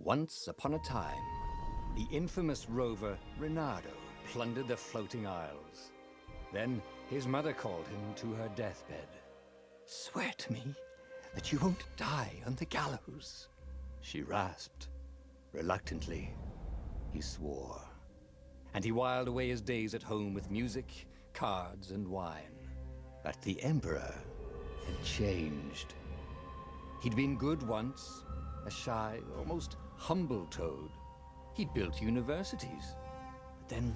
Once upon a time, the infamous rover Reynardo plundered the floating isles. Then his mother called him to her deathbed. "Swear to me that you won't die on the gallows," she rasped. Reluctantly, he swore. And he whiled away his days at home with music, cards, and wine. But the Emperor had changed. He'd been good once, a shy, almost humble toad. He'd built universities. But then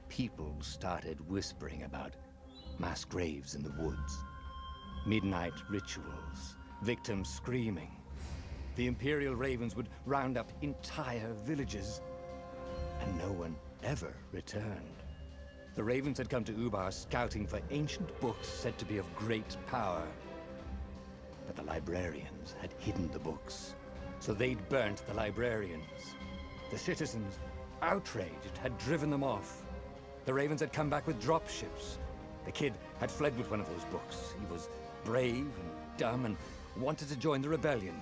people started whispering about mass graves in the woods, midnight rituals, victims screaming. The Imperial Ravens would round up entire villages, and no one ever returned. The Ravens had come to Ubar scouting for ancient books said to be of great power. But the librarians had hidden the books, so they'd burnt the librarians. The citizens, outraged, had driven them off. The Ravens had come back with dropships. The kid had fled with one of those books. He was brave and dumb and wanted to join the rebellion.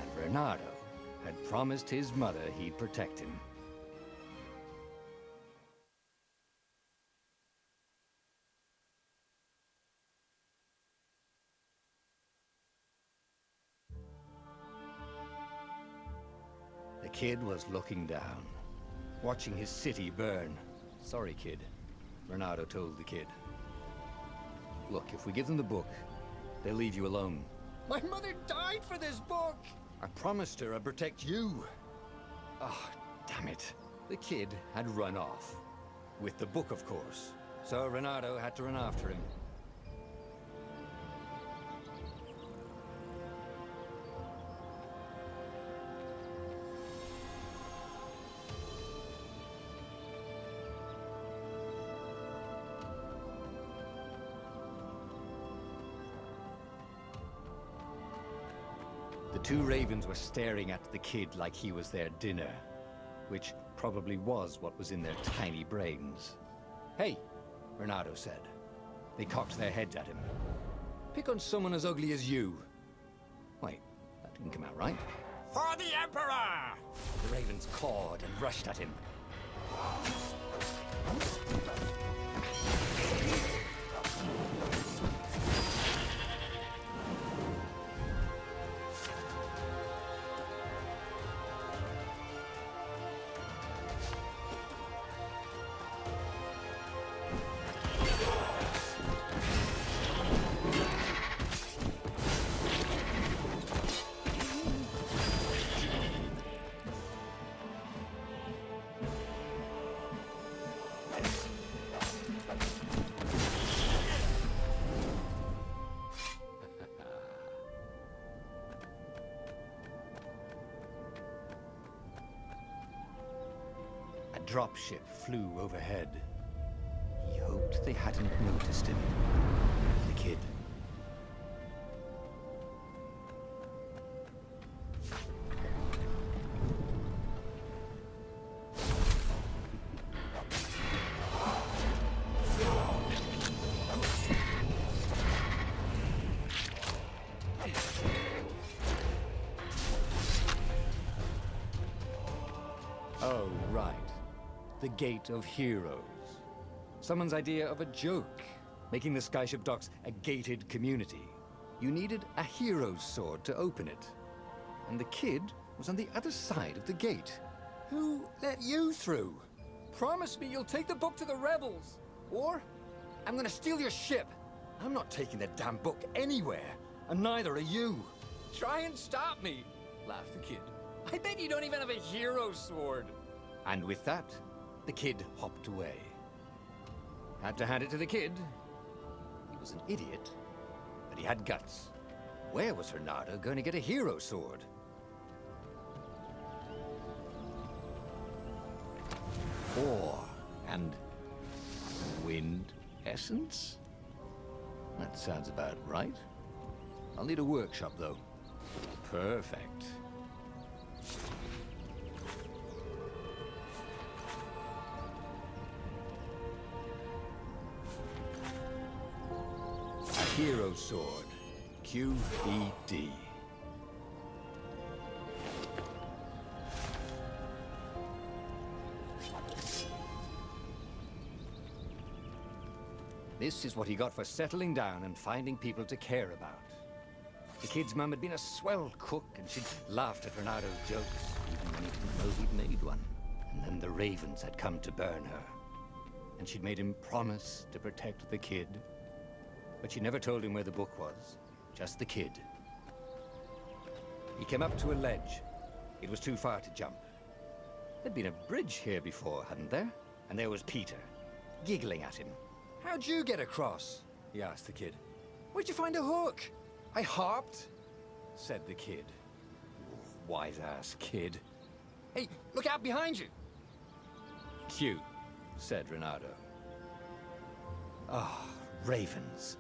And Reynardo had promised his mother he'd protect him. The kid was looking down, watching his city burn. "Sorry, kid," Reynardo told the kid. "Look, if we give them the book, they'll leave you alone." "My mother died for this book!" "I promised her I'd protect you." Oh, damn it. The kid had run off. With the book, of course. So Reynardo had to run after him. The two Ravens were staring at the kid like he was their dinner, which probably was what was in their tiny brains. "Hey," Reynardo said. They cocked their heads at him. "Pick on someone as ugly as you." Wait, that didn't come out right. "For the Emperor!" The Ravens cawed and rushed at him. A dropship flew overhead. He hoped they hadn't noticed him. The kid. Oh, right. The Gate of Heroes. Someone's idea of a joke, making the Skyship docks a gated community. You needed a hero's sword to open it. And the kid was on the other side of the gate. "Who let you through? Promise me you'll take the book to the rebels, or I'm gonna steal your ship." "I'm not taking that damn book anywhere, and neither are you." "Try and stop me," laughed the kid. "I bet you don't even have a hero's sword." And with that, the kid hopped away. Had to hand it to the kid. He was an idiot, but he had guts. Where was Reynardo going to get a hero sword? Ore and wind essence? That sounds about right. I'll need a workshop, though. Perfect. Hero Sword, QED. This is what he got for settling down and finding people to care about. The kid's mum had been a swell cook, and she'd laughed at Renado's jokes, even when he didn't know he'd made one. And then the ravens had come to burn her. And she'd made him promise to protect the kid. But she never told him where the book was, just the kid. He came up to a ledge. It was too far to jump. There'd been a bridge here before, hadn't there? And there was Peter, giggling at him. "How'd you get across?" he asked the kid. "Where'd you find a hook?" "I hopped," said the kid. Wise-ass kid. "Hey, look out behind you!" "Cute," said Renato. Ah, ravens.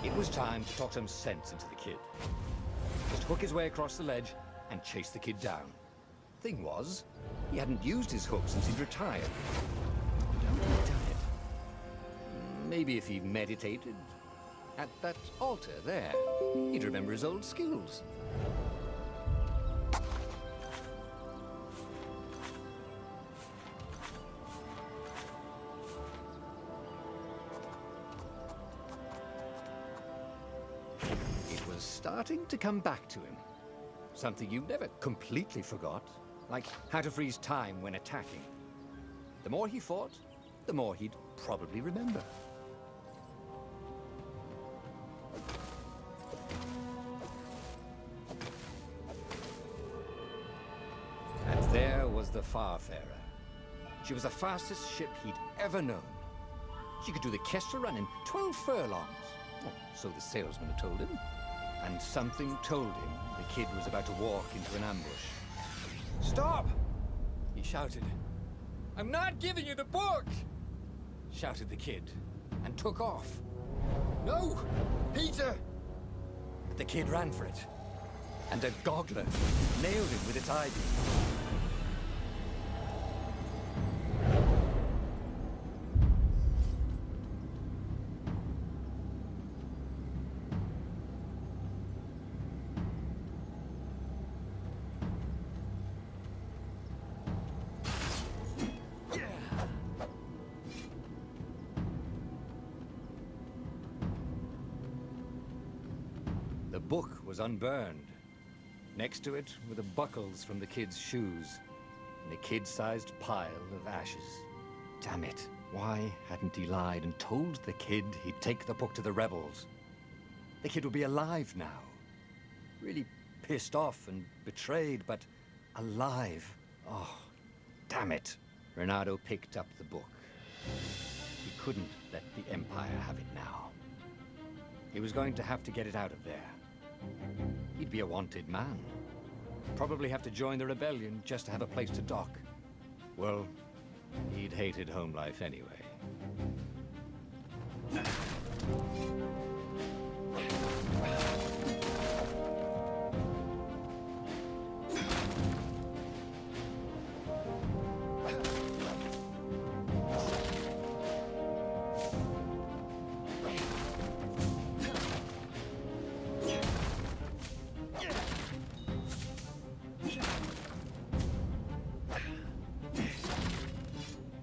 It was time to talk some sense into the kid. Just hook his way across the ledge and chase the kid down. Thing was, he hadn't used his hook since he'd retired. How had he done it? Maybe if he meditated at that altar there, he'd remember his old skills. It was starting to come back to him. Something you never completely forgot, like how to freeze time when attacking. The more he fought, the more he'd probably remember. And there was the Farfarer. She was the fastest ship he'd ever known. She could do the Kestra run in 12 furlongs. Oh, so the salesman had told him. And something told him the kid was about to walk into an ambush. "Stop!" he shouted. "I'm not giving you the book!" shouted the kid, and took off. "No! Peter!" But the kid ran for it, and a goggler nailed him with its eye beam. The book was unburned. Next to it were the buckles from the kid's shoes, and a kid-sized pile of ashes. Damn it, why hadn't he lied and told the kid he'd take the book to the rebels? The kid would be alive now. Really pissed off and betrayed, but alive. Oh, damn it. Renato picked up the book. He couldn't let the Empire have it now. He was going to have to get it out of there. He'd be a wanted man. Probably have to join the rebellion just to have a place to dock. Well, he'd hated home life anyway.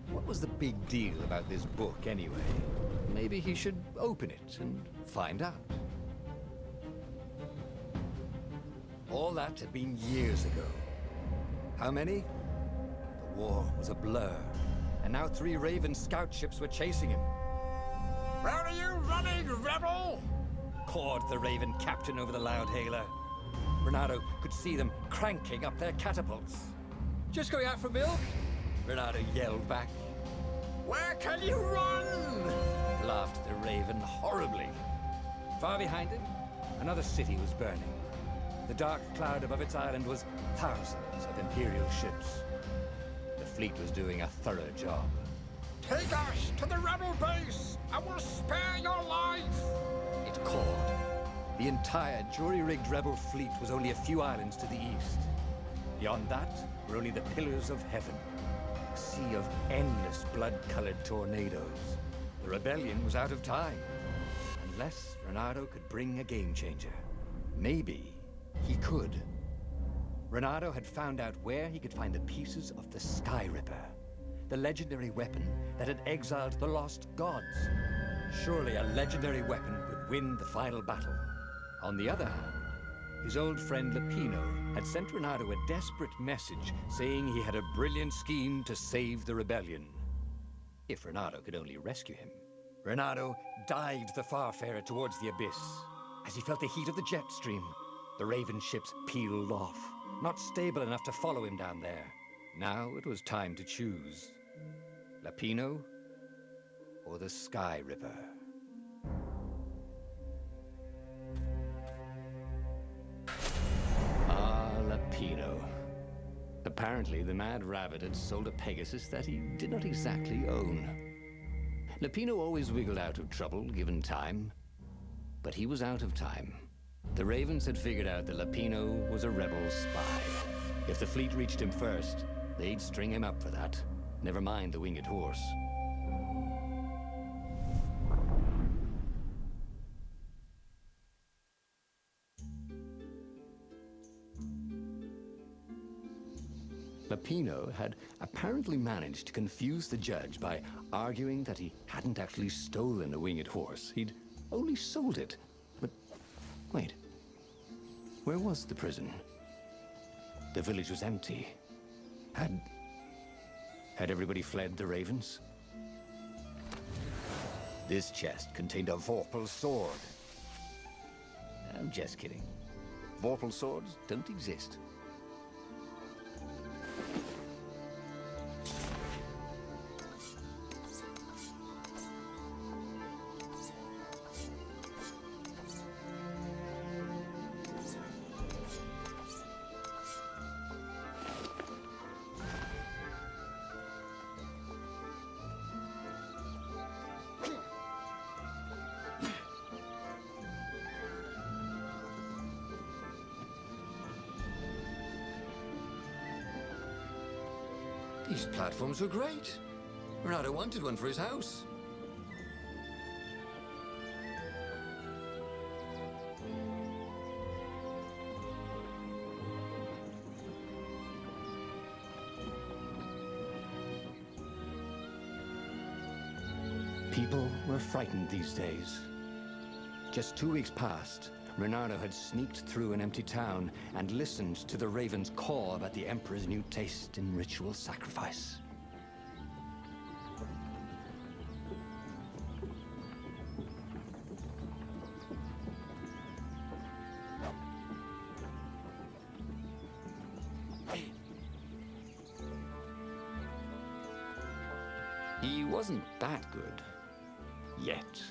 What was the big deal about this book anyway? Maybe he should open it and find out. All that had been years ago. How many? The war was a blur, and now 3 Raven scout ships were chasing him. "Where are you running, rebel?" cawed the Raven captain over the loud hailer. Renato could see them cranking up their catapults. "Just going out for milk?" Renato yelled back. "Where can you run?" laughed the Raven horribly. Far behind him, another city was burning. The dark cloud above its island was thousands of Imperial ships. The fleet was doing a thorough job. "Take us to the rebel base! I will spare your life!" it called. The entire jury-rigged rebel fleet was only a few islands to the east. Beyond that were only the pillars of heaven, a sea of endless blood-colored tornadoes. The rebellion was out of time, and unless Renato could bring a game changer. Maybe he could. Renato had found out where he could find the pieces of the Sky Ripper, the legendary weapon that had exiled the lost gods. Surely a legendary weapon could win the final battle. On the other hand, his old friend Lapino had sent Renato a desperate message saying he had a brilliant scheme to save the rebellion. If Renato could only rescue him. Renato dived the Farfarer towards the abyss. As he felt the heat of the jet stream, the Raven ships peeled off, not stable enough to follow him down there. Now it was time to choose. Lapino or the Sky Ripper? Lapino. Apparently, the Mad Rabbit had sold a Pegasus that he did not exactly own. Lapino always wiggled out of trouble, given time. But he was out of time. The Ravens had figured out that Lapino was a rebel spy. If the fleet reached him first, they'd string him up for that. Never mind the winged horse. Lapino had apparently managed to confuse the judge by arguing that he hadn't actually stolen a winged horse. He'd only sold it. But wait, where was the prison? The village was empty. Had everybody fled the Ravens? This chest contained a Vorpal sword. I'm just kidding. Vorpal swords don't exist. These platforms were great. Renato wanted one for his house. People were frightened these days. Just 2 weeks past, Renato had sneaked through an empty town and listened to the Ravens caw about the Emperor's new taste in ritual sacrifice. He wasn't that good. Yet.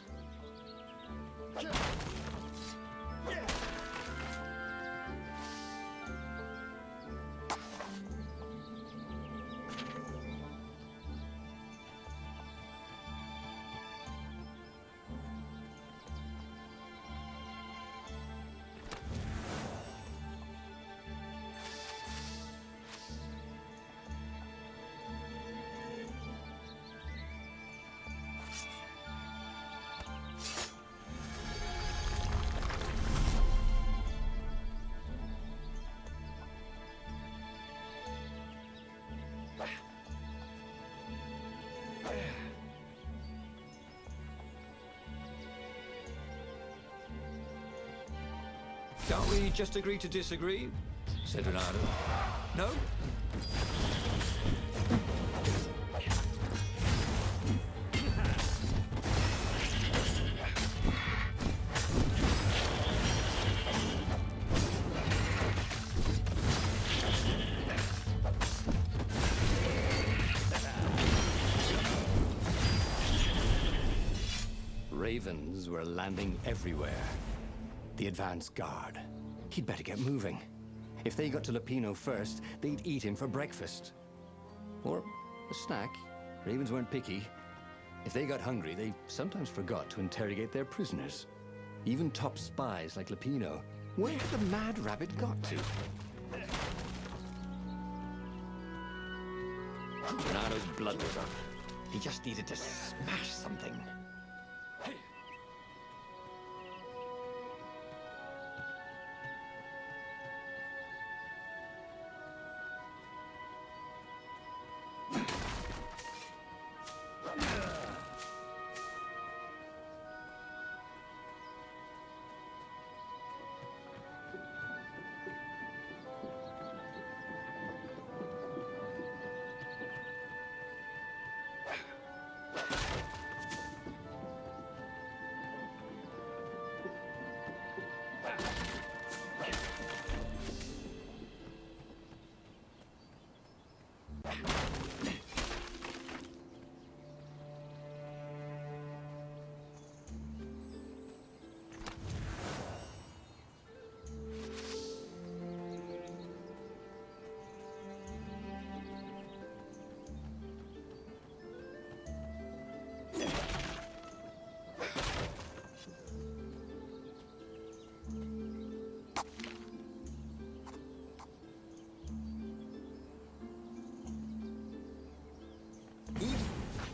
Can't we just agree to disagree? Said Renato. No? Ravens were landing everywhere. The advance guard. He'd better get moving. If they got to Lapino first, they'd eat him for breakfast. Or a snack. Ravens weren't picky. If they got hungry, they sometimes forgot to interrogate their prisoners. Even top spies like Lapino. Where had the Mad Rabbit got to? Renato's blood was up. He just needed to smash something.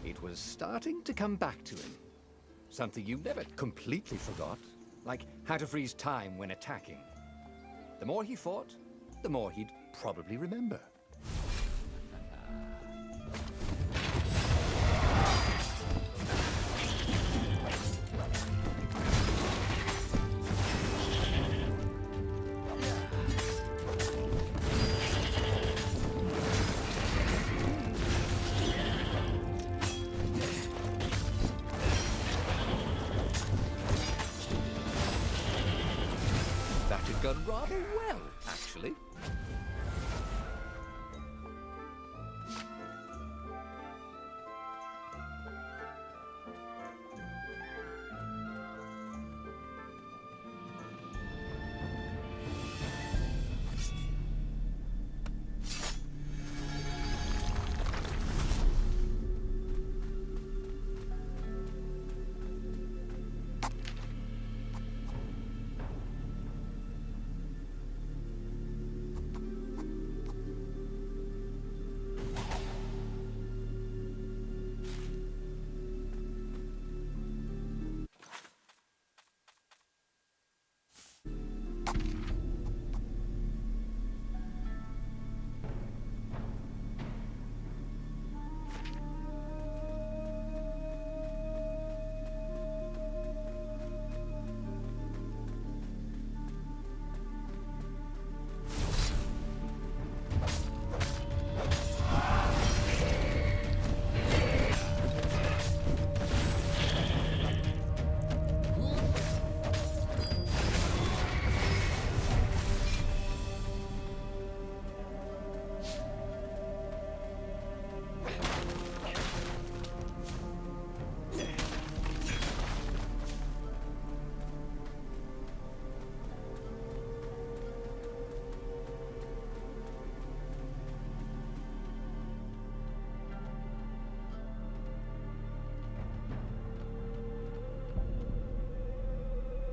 It was starting to come back to him. Something you never completely forgot, like how to freeze time when attacking. The more he fought, the more he'd probably remember. That had gone rather well, actually.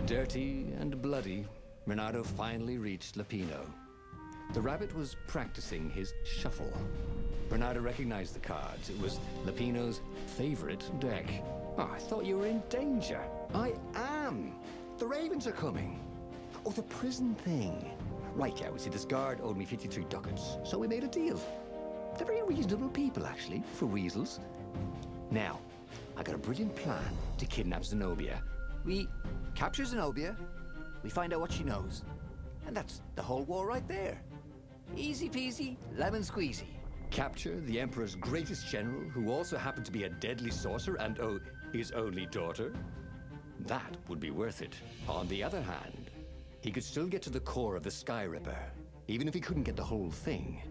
Dirty and bloody, Renato finally reached Lapino. The rabbit was practicing his shuffle. Renato recognized the cards. It was Lapino's favorite deck. Oh, I thought you were in danger. I am. The ravens are coming. Oh, the prison thing. Right, yeah, see, this guard owed me 53 ducats, so we made a deal. They're very reasonable people, actually, for weasels. Now, I got a brilliant plan to kidnap Zenobia. We capture Zenobia, we find out what she knows, and that's the whole war right there. Easy peasy, lemon squeezy. Capture the Emperor's greatest general, who also happened to be a deadly sorcerer and, oh, his only daughter? That would be worth it. On the other hand, he could still get to the core of the Sky Ripper, even if he couldn't get the whole thing.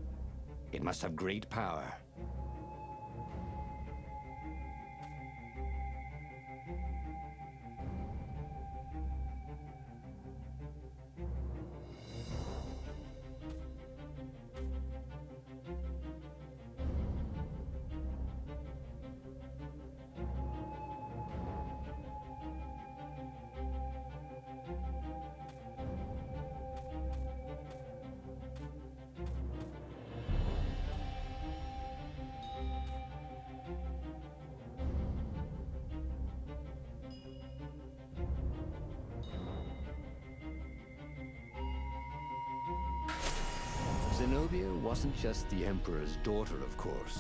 It must have great power. Zenobia wasn't just the Emperor's daughter, of course.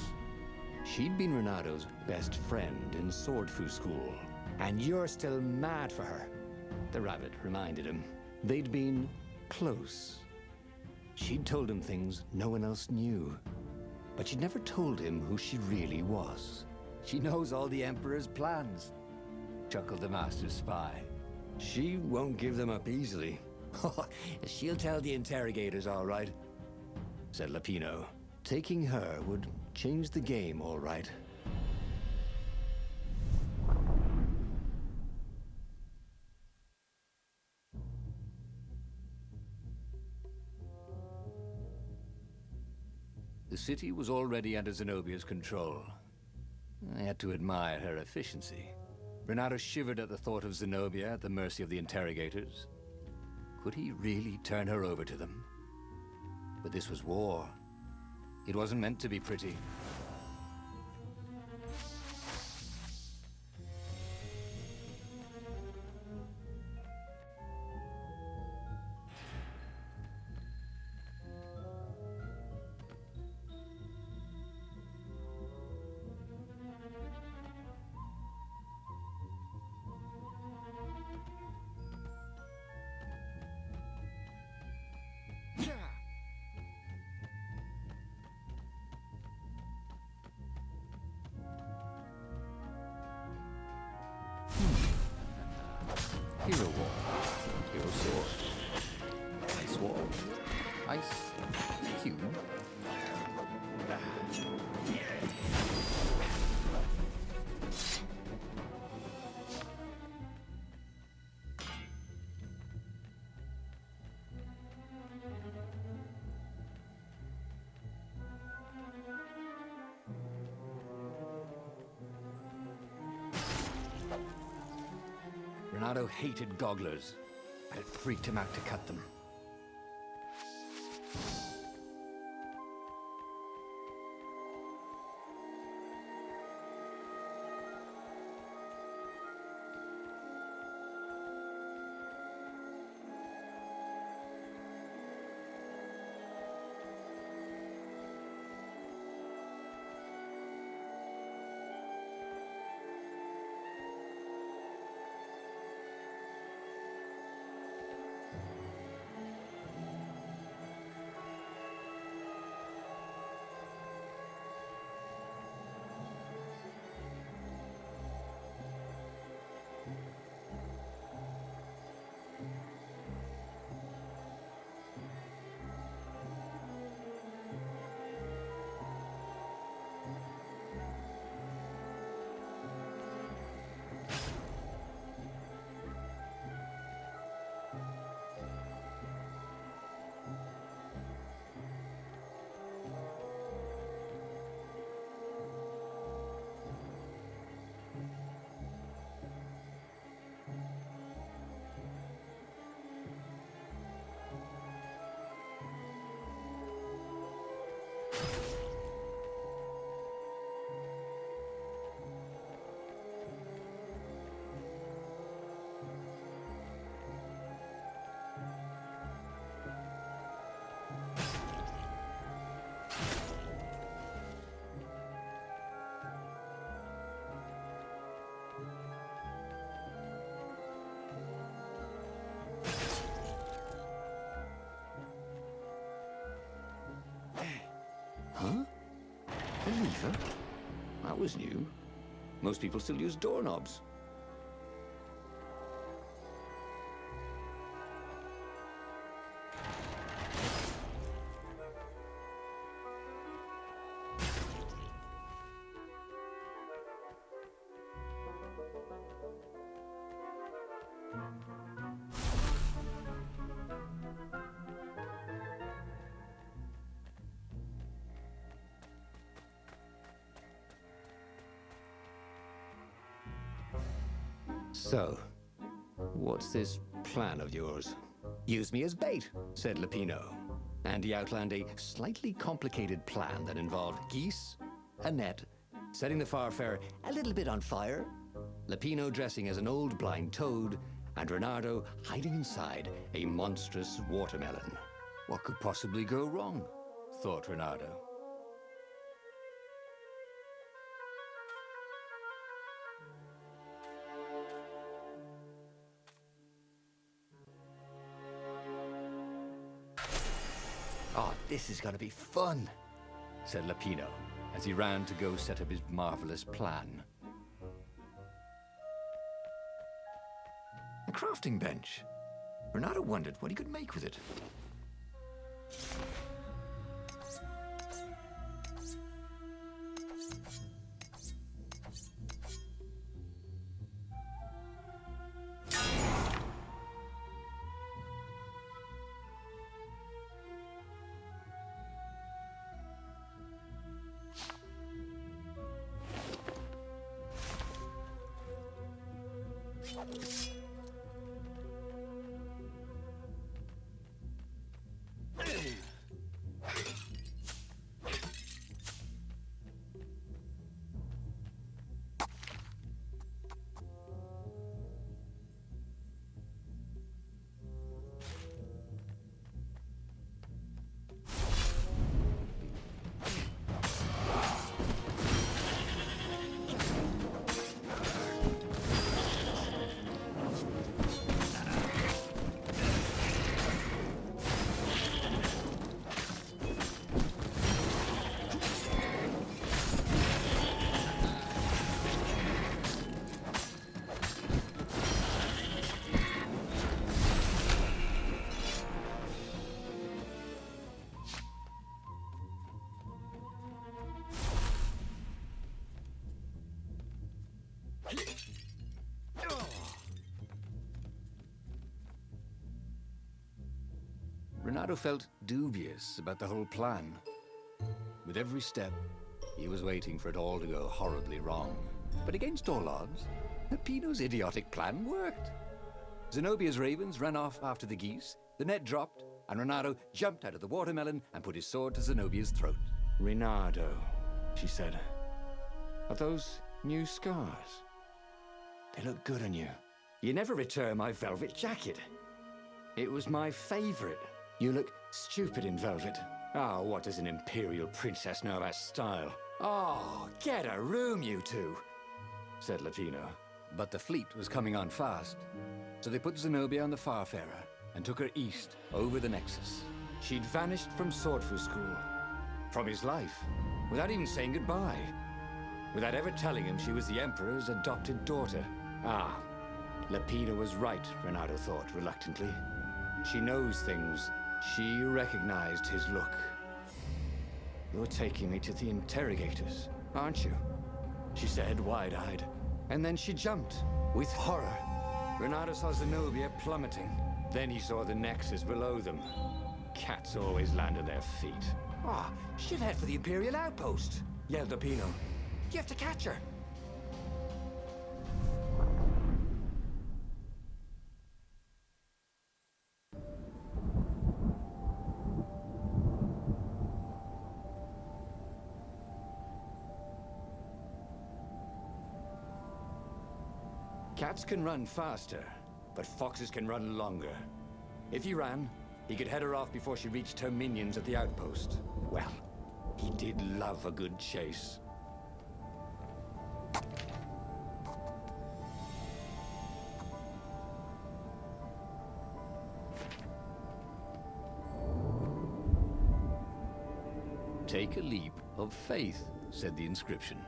She'd been Renato's best friend in Sword Fu school. And you're still mad for her, the rabbit reminded him. They'd been close. She'd told him things no one else knew. But she'd never told him who she really was. She knows all the Emperor's plans, chuckled the Master Spy. She won't give them up easily. She'll tell the interrogators, all right, said Lapino. Taking her would change the game, all right. The city was already under Zenobia's control. I had to admire her efficiency. Renato shivered at the thought of Zenobia at the mercy of the interrogators. Could he really turn her over to them? But this was war. It wasn't meant to be pretty. ice cube. Renato hated gogglers, and it freaked him out to cut them. Huh? A lever? That was new. Most people still use doorknobs. So, what's this plan of yours? Use me as bait, said Lupino. And he outlined a slightly complicated plan that involved geese, a net, setting the Farfarer a little bit on fire, Lupino dressing as an old blind toad, and Renardo hiding inside a monstrous watermelon. What could possibly go wrong? Thought Renardo. Oh, this is gonna be fun, said Lupino, as he ran to go set up his marvelous plan. A crafting bench. Renato wondered what he could make with it. Renato felt dubious about the whole plan. With every step, he was waiting for it all to go horribly wrong. But against all odds, Peppino's idiotic plan worked. Zenobia's ravens ran off after the geese, the net dropped, and Renato jumped out of the watermelon and put his sword to Zenobia's throat. Renato, she said. Are those new scars? They look good on you. You never return my velvet jacket. It was my favorite. You look stupid in velvet. Oh, what does an imperial princess know about style? Oh, get a room, you two, said Latino. But the fleet was coming on fast, so they put Zenobia on the Farfarer and took her east over the Nexus. She'd vanished from Swordfu School, from his life, without even saying goodbye, without ever telling him she was the Emperor's adopted daughter. Ah, Lapina was right, Renato thought reluctantly. She knows things. She recognized his look. You're taking me to the interrogators, aren't you? She said, wide-eyed. And then she jumped, with horror. Renato saw Zenobia plummeting. Then he saw the Nexus below them. Cats always land on their feet. Ah, she'll head for the Imperial outpost, yelled Lapino. You have to catch her. Cats can run faster, but foxes can run longer. If he ran, he could head her off before she reached her minions at the outpost. Well, he did love a good chase. Take a leap of faith, said the inscription.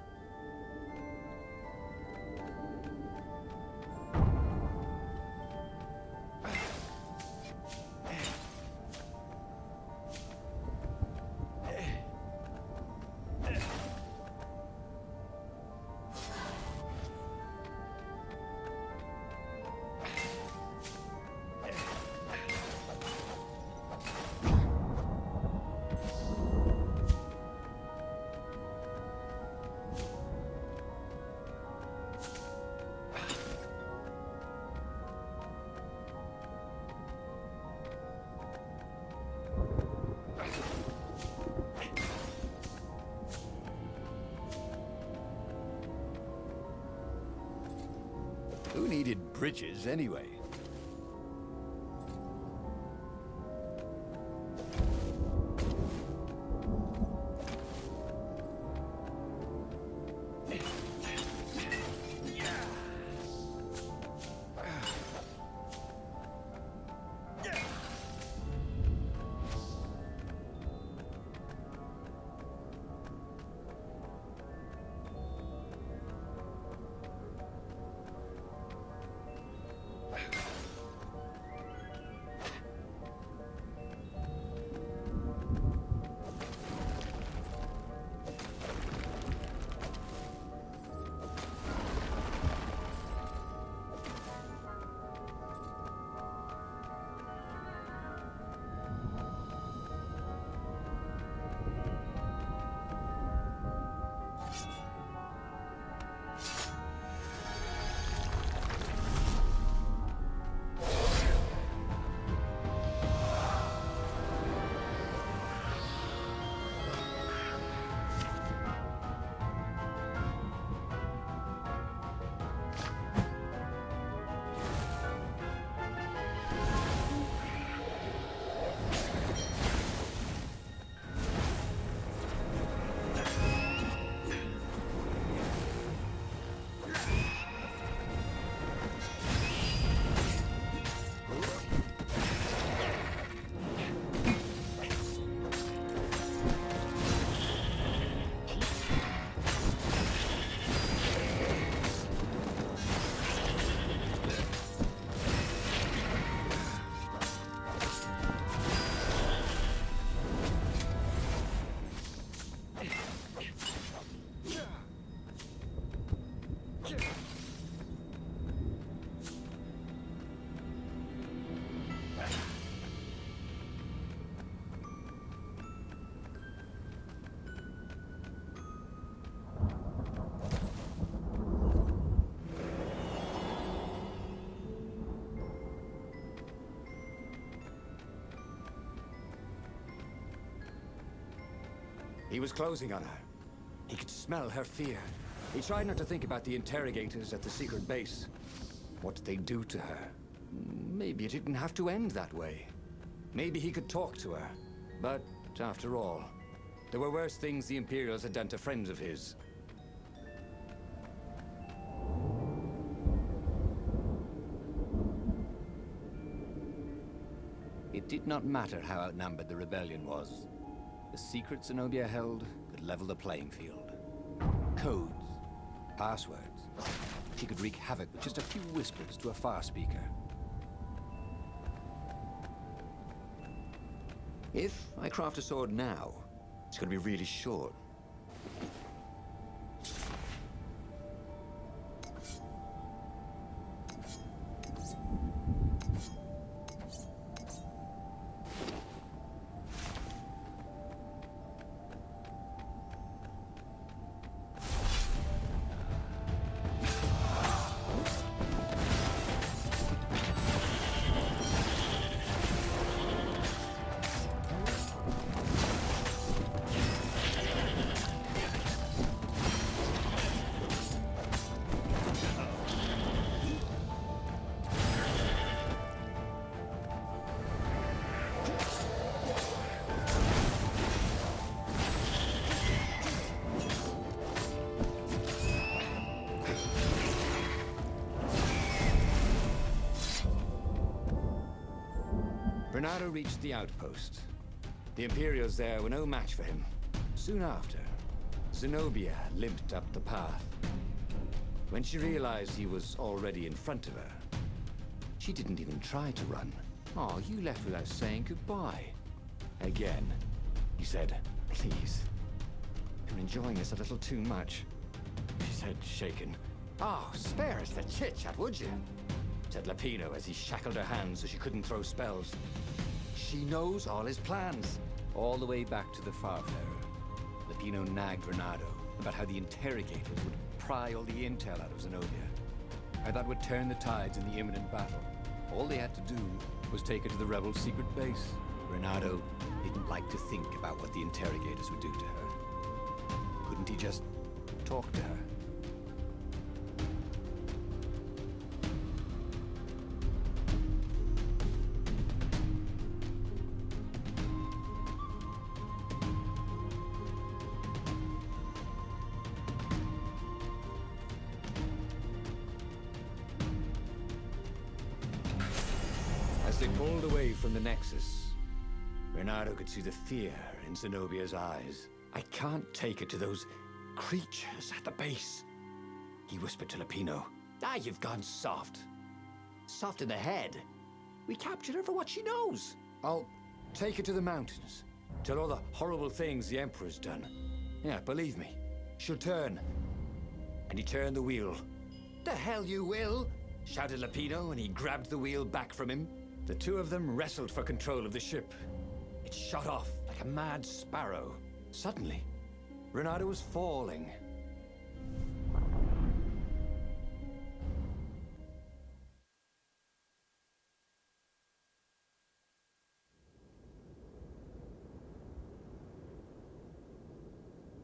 Who needed bridges anyway? He was closing on her. He could smell her fear. He tried not to think about the interrogators at the secret base. What did they do to her? Maybe it didn't have to end that way. Maybe he could talk to her. But, after all, there were worse things the Imperials had done to friends of his. It did not matter how outnumbered the rebellion was. The secret Zenobia held could level the playing field. Codes, passwords. She could wreak havoc with just a few whispers to a far speaker. If I craft a sword now, it's going to be really short. Bernardo reached the outpost. The Imperials there were no match for him. Soon after, Zenobia limped up the path. When she realized he was already in front of her, she didn't even try to run. Oh, you left without saying goodbye. Again, he said, "Please, you're enjoying this a little too much," she said, shaken. "Oh, spare us the chit-chat, would you?" said Lapino as he shackled her hands so she couldn't throw spells. She knows all his plans. All the way back to the Farfarer, Lapino nagged Renato about how the interrogators would pry all the intel out of Zenobia. How that would turn the tides in the imminent battle. All they had to do was take her to the rebels' secret base. Renato didn't like to think about what the interrogators would do to her. Couldn't he just talk to her? As they pulled away from the Nexus, Renato could see the fear in Zenobia's eyes. "I can't take her to those creatures at the base," he whispered to Lapino. "Ah, you've gone soft. Soft in the head. We captured her for what she knows. I'll take her to the mountains. Tell all the horrible things the Emperor's done. Yeah, believe me, she'll turn." And he turned the wheel. "The hell you will!" shouted Lapino, and he grabbed the wheel back from him. The two of them wrestled for control of the ship. It shot off like a mad sparrow. Suddenly, Renato was falling.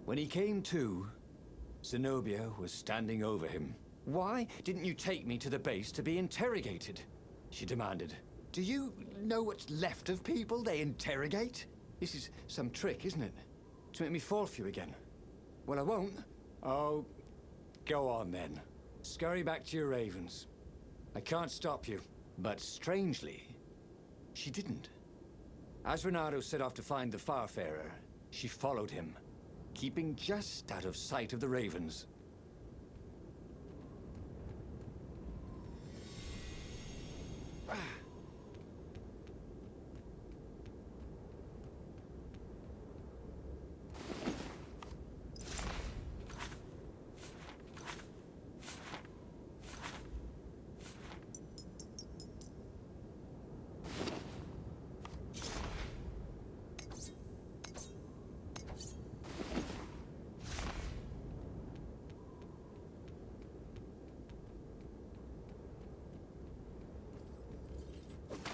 When he came to, Zenobia was standing over him. "Why didn't you take me to the base to be interrogated?" she demanded. "Do you know what's left of people they interrogate? This is some trick, isn't it? To make me fall for you again. Well, I won't." "Oh, go on then. Scurry back to your ravens. I can't stop you." But strangely, she didn't. As Renato set off to find the Farfarer, she followed him, keeping just out of sight of the ravens.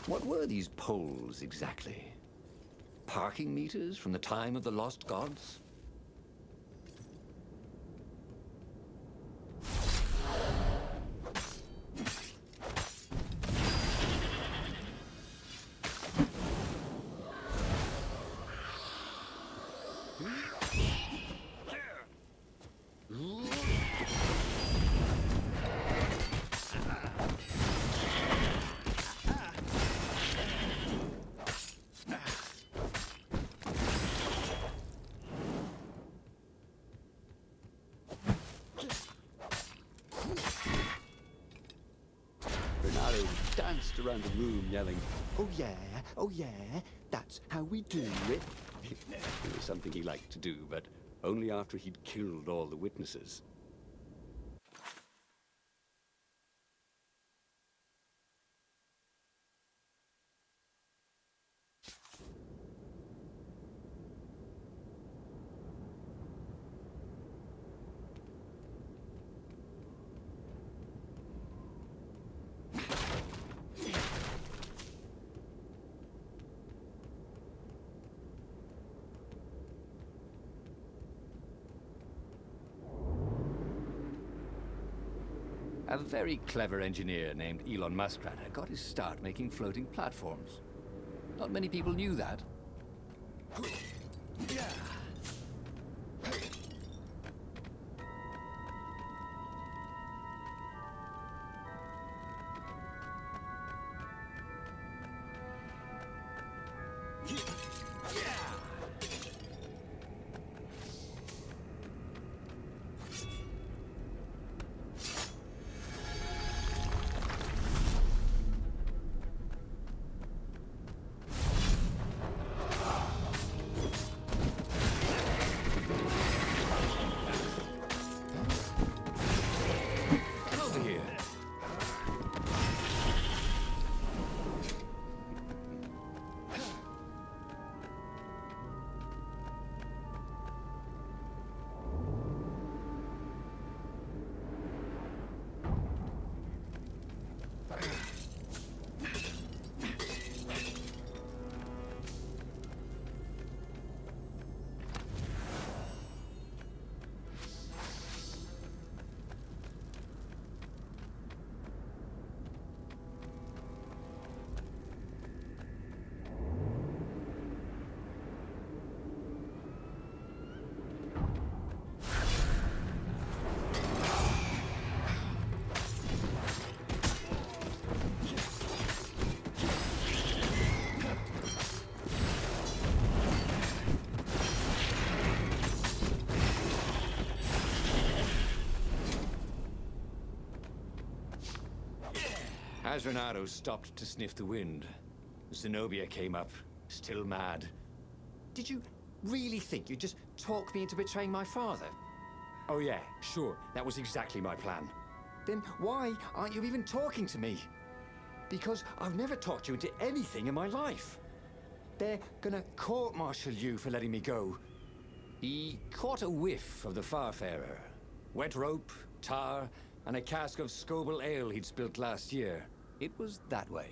What were these poles exactly? Parking meters from the time of the lost gods? Renato danced around the room yelling, oh yeah, that's how we do it. It was something he liked to do, but only after he'd killed all the witnesses. A very clever engineer named Elon Muskrata got his start making floating platforms. Not many people knew that. Over here. As Renato stopped to sniff the wind, Zenobia came up, still mad. Did you really think you'd just talk me into betraying my father? Oh yeah, sure, that was exactly my plan. Then why aren't you even talking to me? Because I've never talked you into anything in my life. They're gonna court-martial you for letting me go. He caught a whiff of the Farfarer. Wet rope, tar, and a cask of Scoble ale he'd spilt last year. It was that way.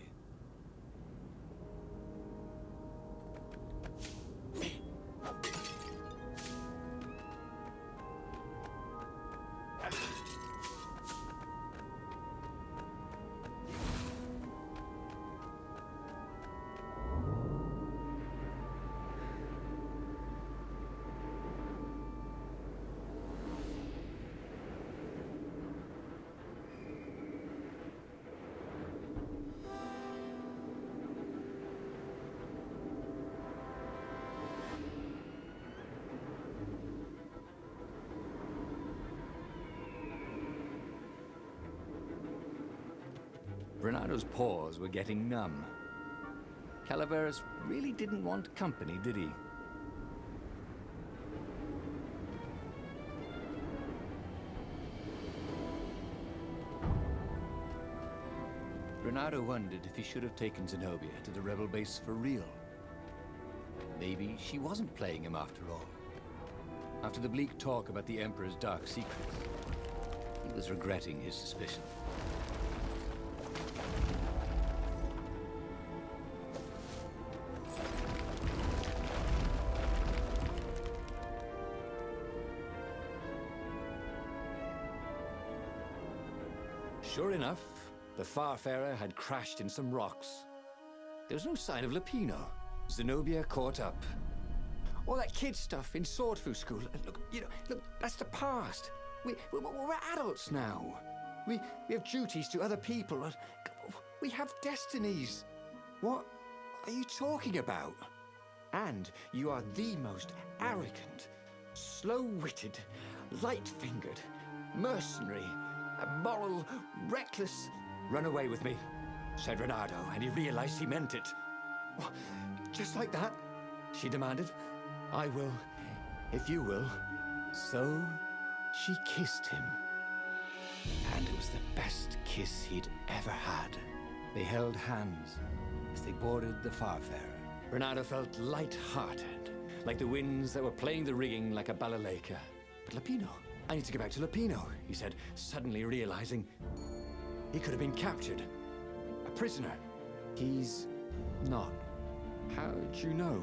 Renato's paws were getting numb. Calaveras really didn't want company, did he? Renato wondered if he should have taken Zenobia to the rebel base for real. Maybe she wasn't playing him after all. After the bleak talk about the Emperor's dark secrets, he was regretting his suspicion. Sure enough, the Farfarer had crashed in some rocks. There was no sign of Lupino. Zenobia caught up. All that kid stuff in Swordfu School. Look, that's the past. We're adults now. We have duties to other people. We have destinies. What are you talking about? And you are the most arrogant, slow-witted, light-fingered, mercenary, immoral, reckless. Run away with me. said Renato, and he realized he meant it. What? Just like that? She demanded. I will, if you will. So she kissed him. And it was the best kiss he'd ever had. They held hands as they boarded the Farfarer. Renato felt light-hearted, like the winds that were playing the rigging like a balalaika. But Lupino, I need to get back to Lupino, he said, suddenly realizing he could have been captured. A prisoner. He's not. How'd you know?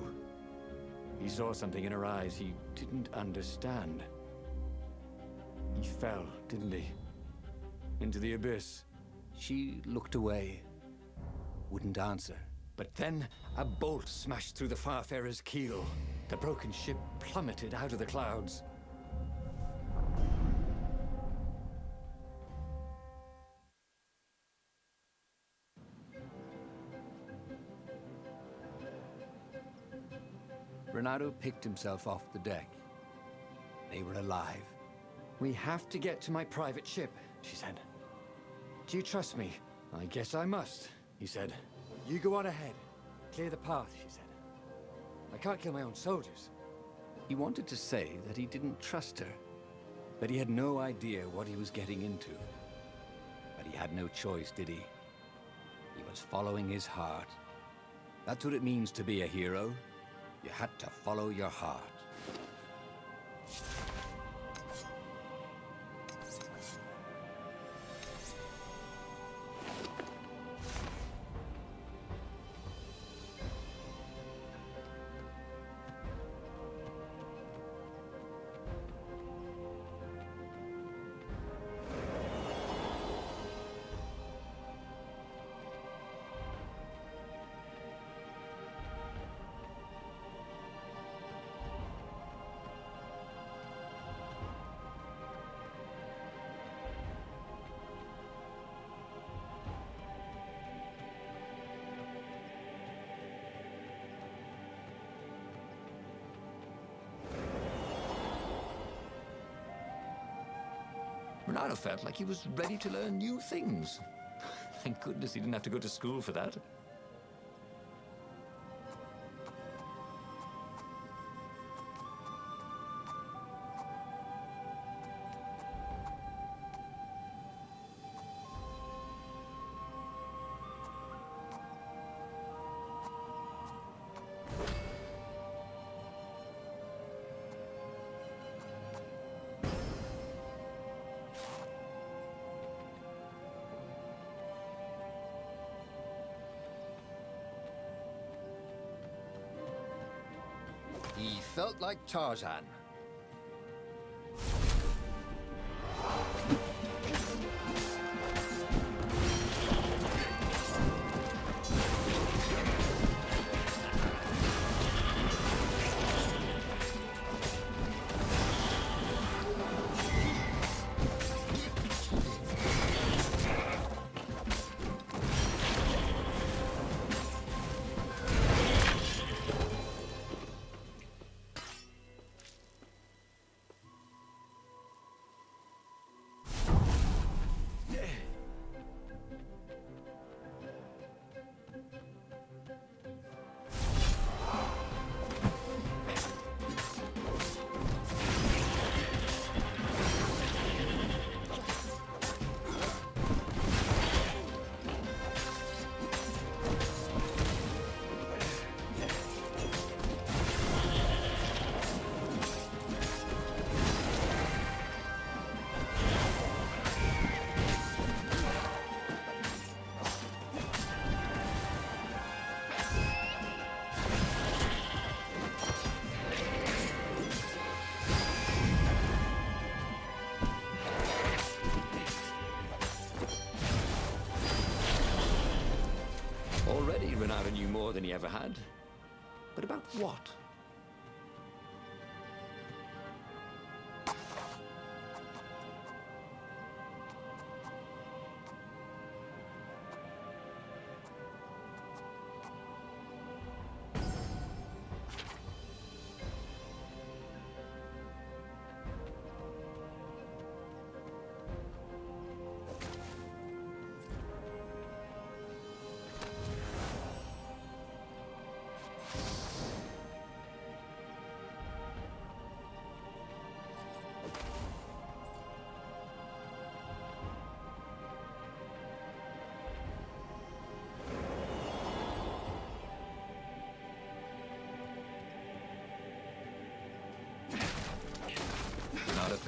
He saw something in her eyes he didn't understand. He fell, didn't he? Into the abyss. She looked away, wouldn't answer. But then a bolt smashed through the Farfarer's keel. The broken ship plummeted out of the clouds. Renato picked himself off the deck. They were alive. We have to get to my private ship, she said. Do you trust me? I guess I must, he said. You go on ahead. Clear the path, she said. I can't kill my own soldiers. He wanted to say that he didn't trust her, that he had no idea what he was getting into. But he had no choice, did he? He was following his heart. That's what it means to be a hero. You had to follow your heart. Renato felt like he was ready to learn new things. Thank goodness he didn't have to go to school for that. He felt like Tarzan. Already Renato knew more than he ever had. But about what?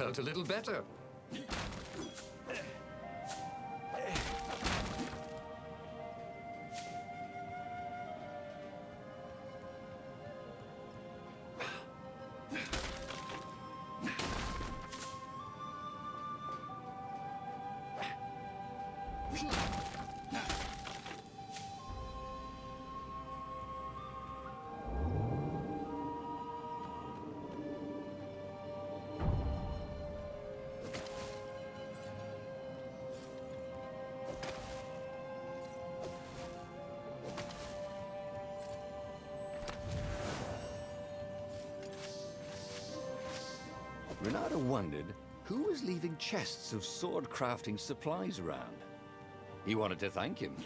felt a little better. Renato wondered who was leaving chests of sword-crafting supplies around. He wanted to thank him.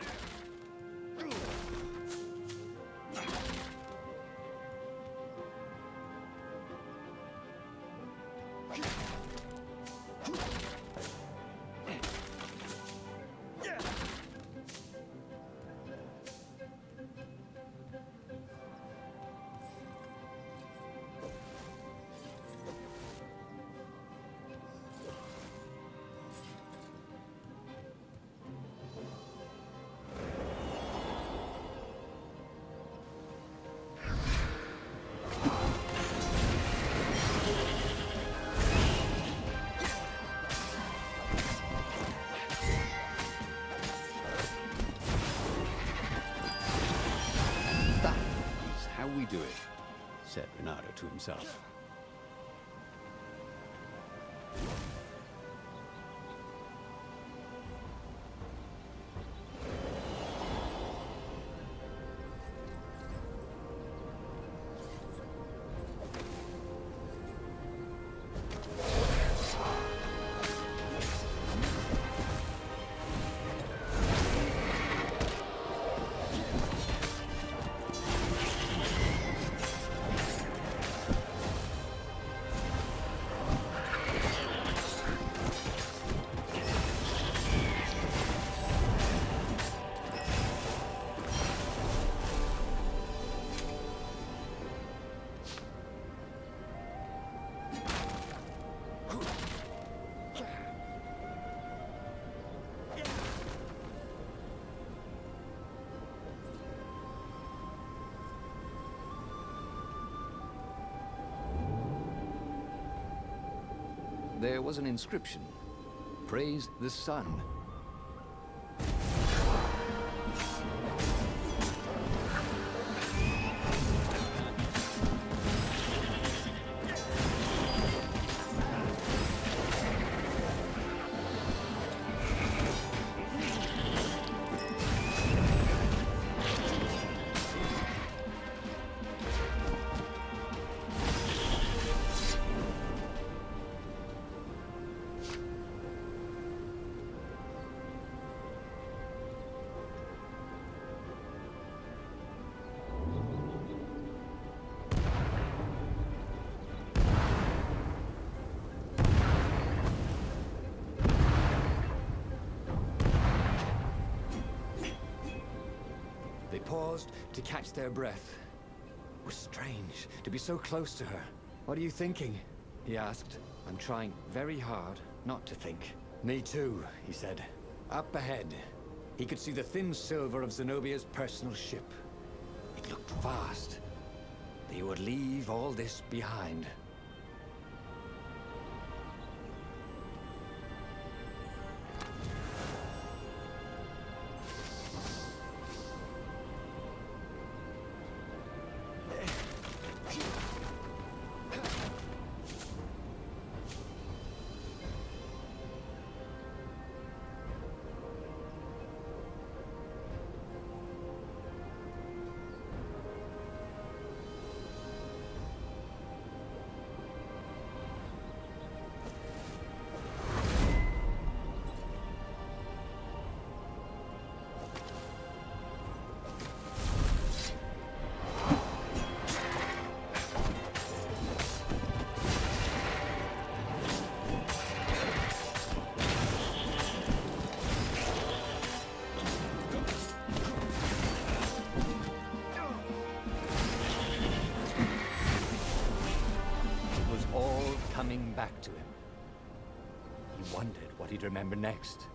That is how we do it, said Renato to himself. There was an inscription. Praise the sun. They paused to catch their breath. It was strange to be so close to her. "What are you thinking?" he asked. "I'm trying very hard not to think." "Me too," he said. Up ahead, he could see the thin silver of Zenobia's personal ship. It looked vast. They would leave all this behind. Coming back to him. wondered what he'd remember next.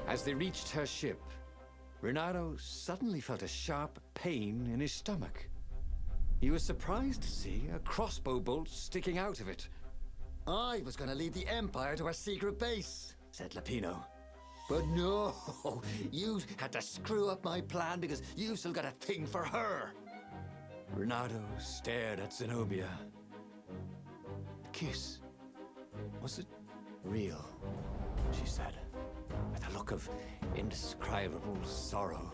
As they reached her ship, Renato suddenly felt a sharp pain in his stomach. He was surprised to see a crossbow bolt sticking out of it. I was going to lead the Empire to a secret base, said Lapino. But no, you had to screw up my plan because you've still got a thing for her. Renato stared at Zenobia. The kiss, was it real? She said, with a look of indescribable sorrow.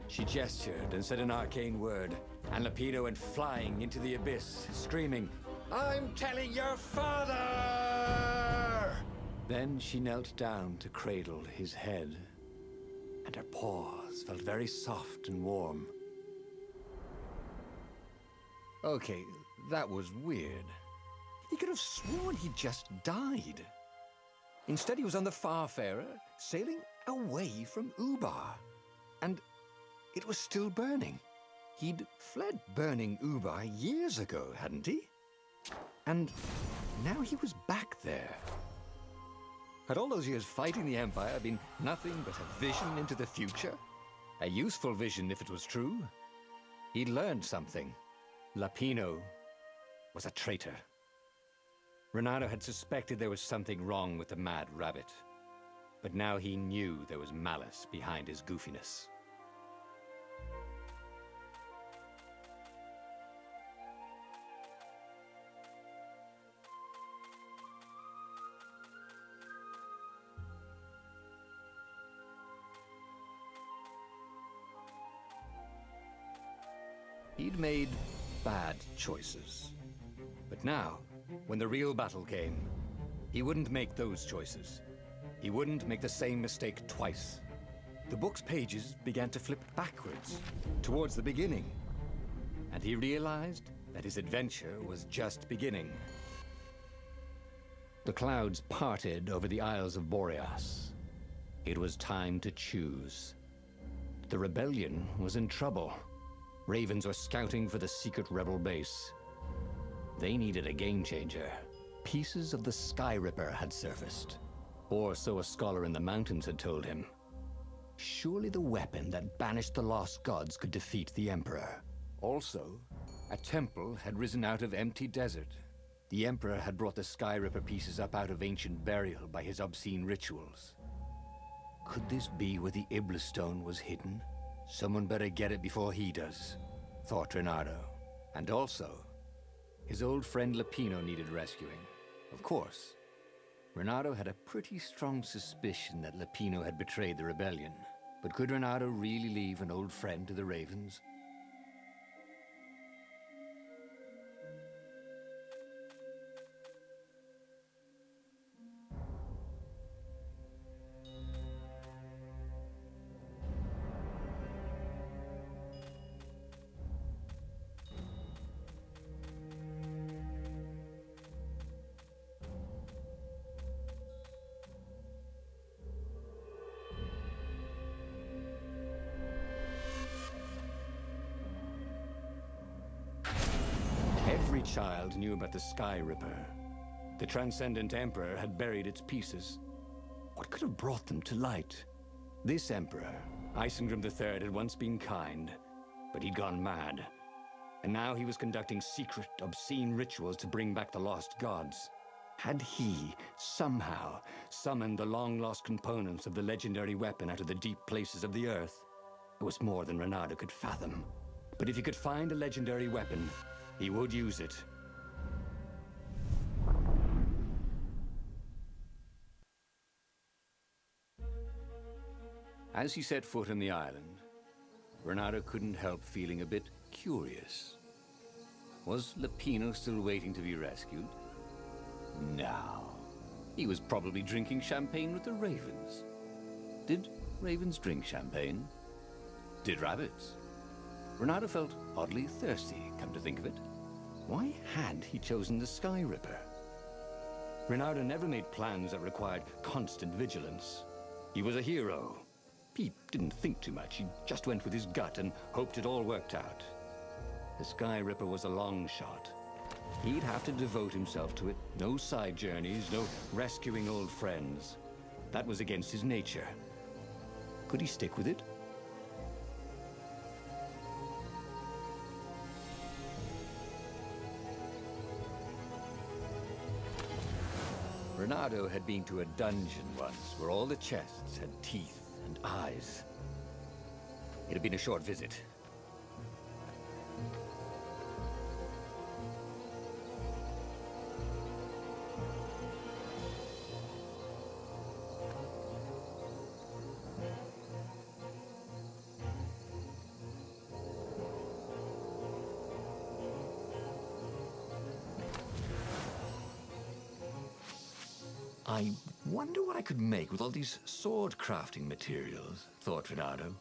She gestured and said an arcane word, and Lapino went flying into the abyss, screaming, "I'm telling your father!" Then she knelt down to cradle his head, and her paws felt very soft and warm. Okay, that was weird. He could have sworn he'd just died. Instead, he was on the Farfarer, sailing away from Ubar. And it was still burning. He'd fled burning Ubar years ago, hadn't he? And now he was back there. Had all those years fighting the Empire been nothing but a vision into the future? A useful vision if it was true. He'd learned something. Lapino was a traitor. Renato had suspected there was something wrong with the Mad Rabbit. But now he knew there was malice behind his goofiness. He'd made bad choices. But now, when the real battle came, he wouldn't make those choices. He wouldn't make the same mistake twice. The book's pages began to flip backwards, towards the beginning, and he realized that his adventure was just beginning. The clouds parted over the Isles of Boreas. It was time to choose. The rebellion was in trouble. Ravens were scouting for the secret rebel base. They needed a game changer. Pieces of the Sky Ripper had surfaced, or so a scholar in the mountains had told him. Surely the weapon that banished the lost gods could defeat the Emperor. Also, a temple had risen out of empty desert. The Emperor had brought the Sky Ripper pieces up out of ancient burial by his obscene rituals. Could this be where the Iblis Stone was hidden? Someone better get it before he does, thought Reynardo. And also, his old friend Lupino needed rescuing. Of course, Reynardo had a pretty strong suspicion that Lupino had betrayed the rebellion. But could Reynardo really leave an old friend to the Ravens? Every child knew about the Sky Ripper. The Transcendent Emperor had buried its pieces. What could have brought them to light? This Emperor, Isengrim III, had once been kind, but he'd gone mad. And now he was conducting secret, obscene rituals to bring back the lost gods. Had he, somehow, summoned the long-lost components of the legendary weapon out of the deep places of the earth? It was more than Reynardo could fathom. But if he could find a legendary weapon, he would use it. As he set foot on the island, Reynardo couldn't help feeling a bit curious. Was Lupino still waiting to be rescued? No. He was probably drinking champagne with the ravens. Did ravens drink champagne? Did rabbits? Reynardo felt oddly thirsty, come to think of it. Why had he chosen the Sky Ripper? Reynardo never made plans that required constant vigilance. He was a hero. He didn't think too much. He just went with his gut and hoped it all worked out. The Sky Ripper was a long shot. He'd have to devote himself to it. No side journeys, no rescuing old friends. That was against his nature. Could he stick with it? Reynardo had been to a dungeon once where all the chests had teeth and eyes. It had been a short visit. I wonder what I could make with all these sword crafting materials, thought Reynardo.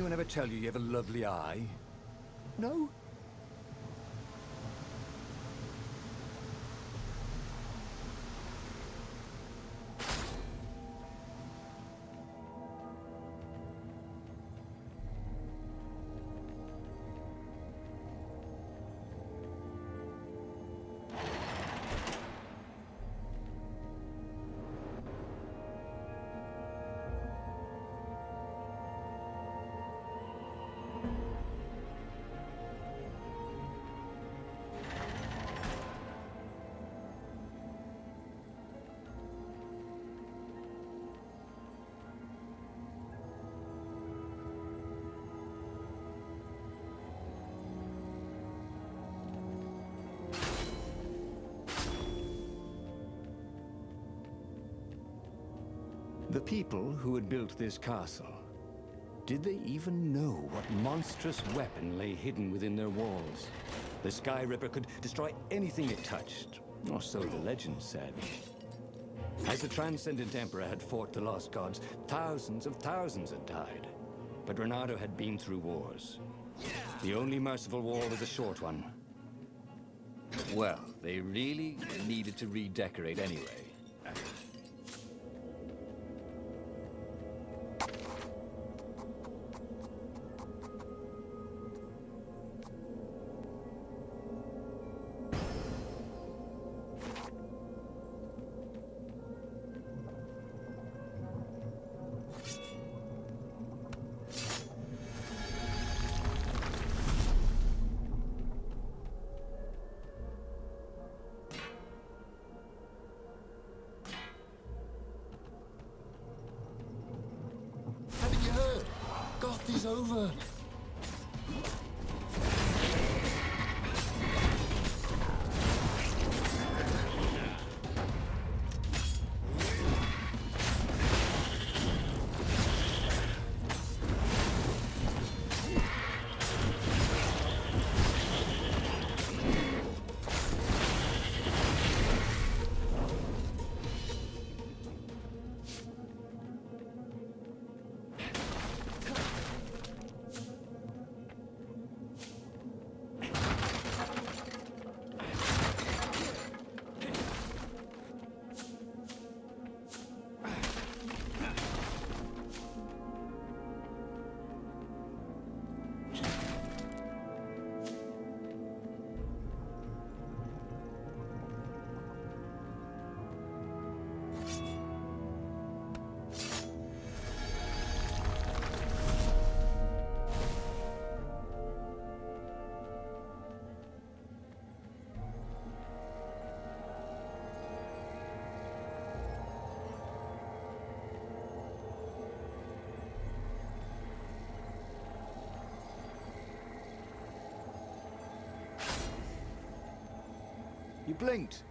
anyone ever tell you you have a lovely eye? No? The people who had built this castle, did they even know what monstrous weapon lay hidden within their walls? The Sky Ripper could destroy anything it touched, or so the legend said. As the Transcendent Emperor had fought the Lost Gods, thousands of thousands had died. But Reynardo had been through wars. The only merciful war was a short one. Well, they really needed to redecorate anyway. Haven't you heard? Goth is over. You blinked.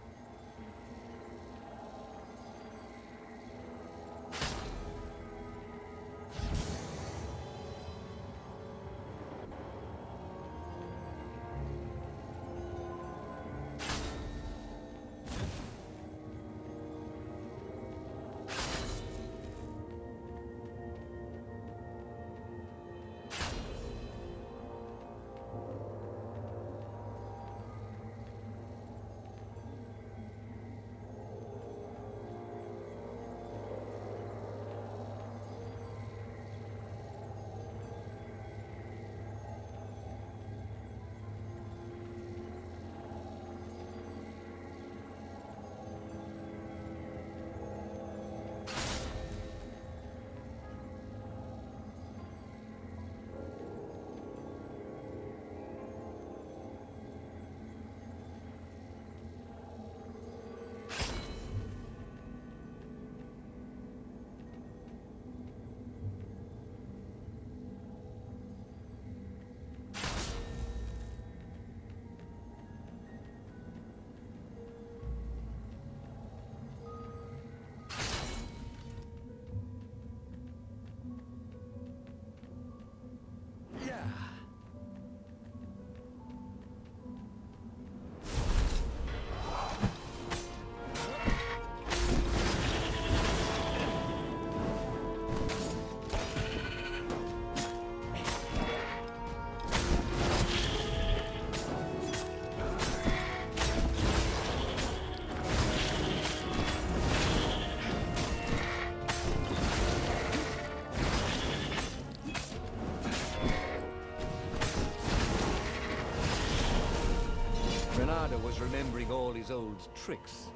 Reynardo was remembering all his old tricks.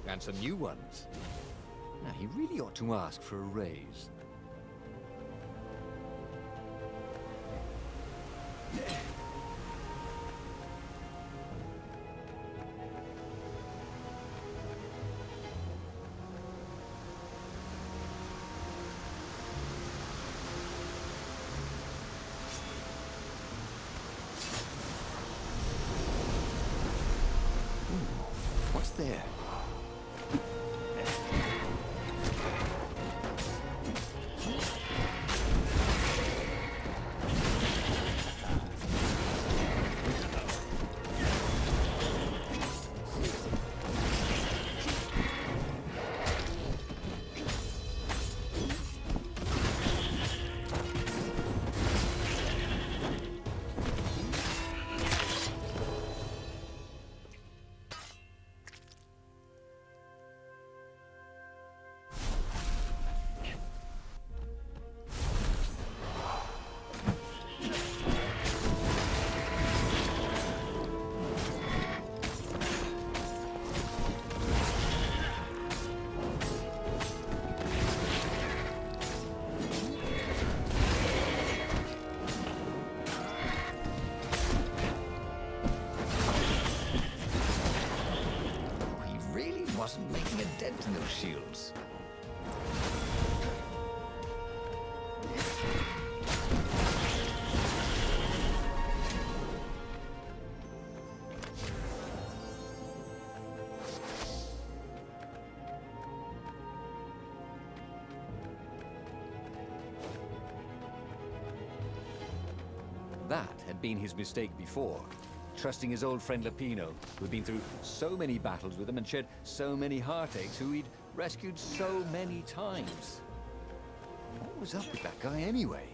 And some new ones. Now, he really ought to ask for a raise. What's there? Wasn't making a dent in those shields. That had been his mistake before. Trusting his old friend Lupino, who'd been through so many battles with him and shared so many heartaches, who he'd rescued so many times. What was up with that guy anyway?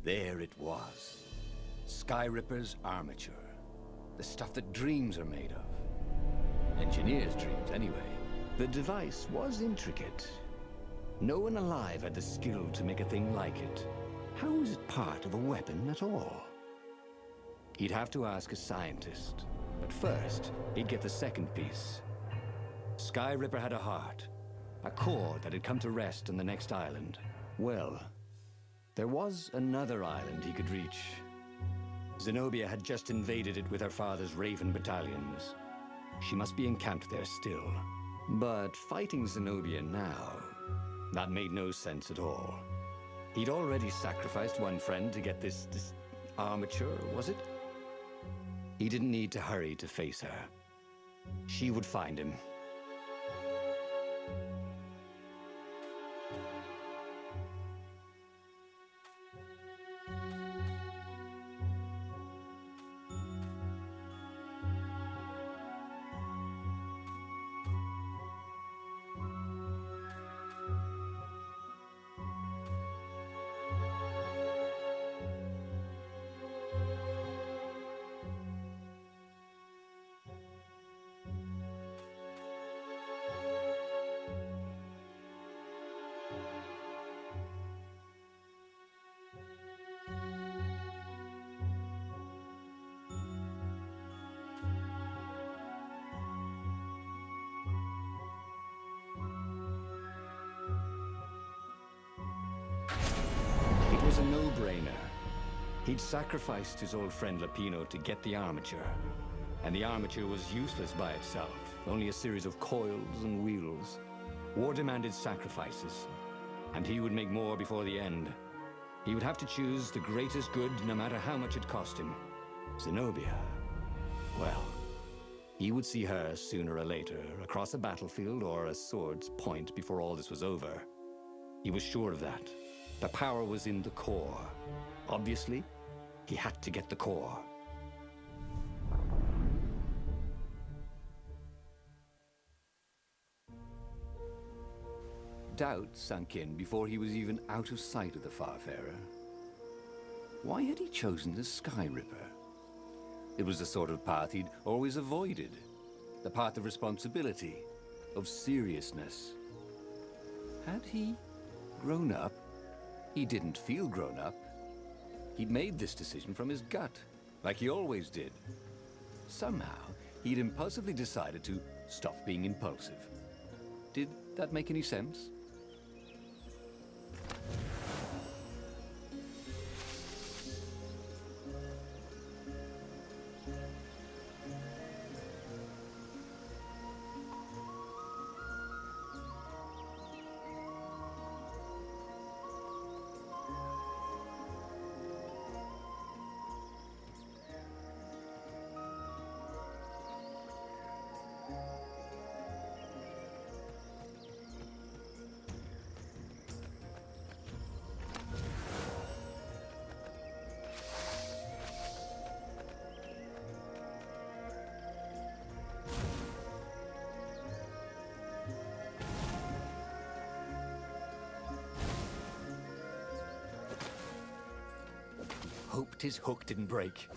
There it was. Skyripper's armature. The stuff that dreams are made of. Engineers' dreams, anyway. The device was intricate. No one alive had the skill to make a thing like it. How was it part of a weapon at all? He'd have to ask a scientist. But first, he'd get the second piece. Skyripper had a heart. A core that had come to rest on the next island. Well, there was another island he could reach. Zenobia had just invaded it with her father's Raven battalions. She must be encamped there still. But fighting Zenobia now, that made no sense at all. He'd already sacrificed one friend to get this armature, was it? He didn't need to hurry to face her. She would find him. It was a no-brainer. He'd sacrificed his old friend Lupino to get the armature. And the armature was useless by itself, only a series of coils and wheels. War demanded sacrifices, and he would make more before the end. He would have to choose the greatest good no matter how much it cost him. Zenobia. Well, he would see her sooner or later, across a battlefield or a sword's point before all this was over. He was sure of that. The power was in the core. Obviously, he had to get the core. Doubt sunk in before he was even out of sight of the Farfarer. Why had he chosen the Sky Ripper? It was the sort of path he'd always avoided. The path of responsibility, of seriousness. Had he grown up? He didn't feel grown up. He'd made this decision from his gut, like he always did. Somehow, he'd impulsively decided to stop being impulsive. Did that make any sense? Hoped his hook didn't break.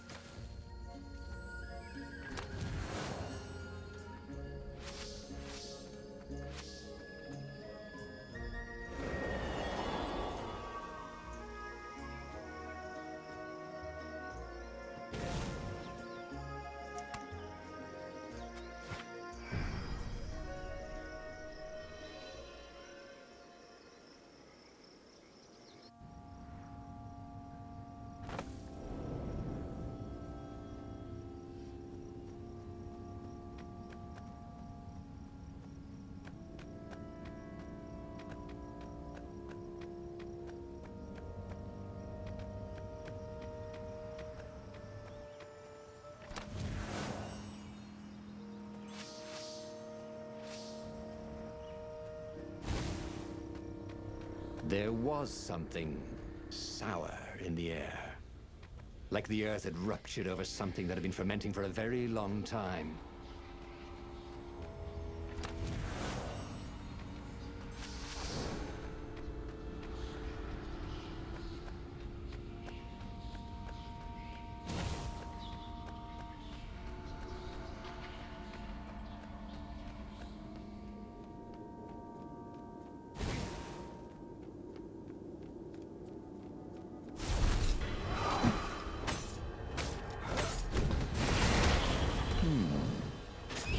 There was something sour in the air. Like the earth had ruptured over something that had been fermenting for a very long time.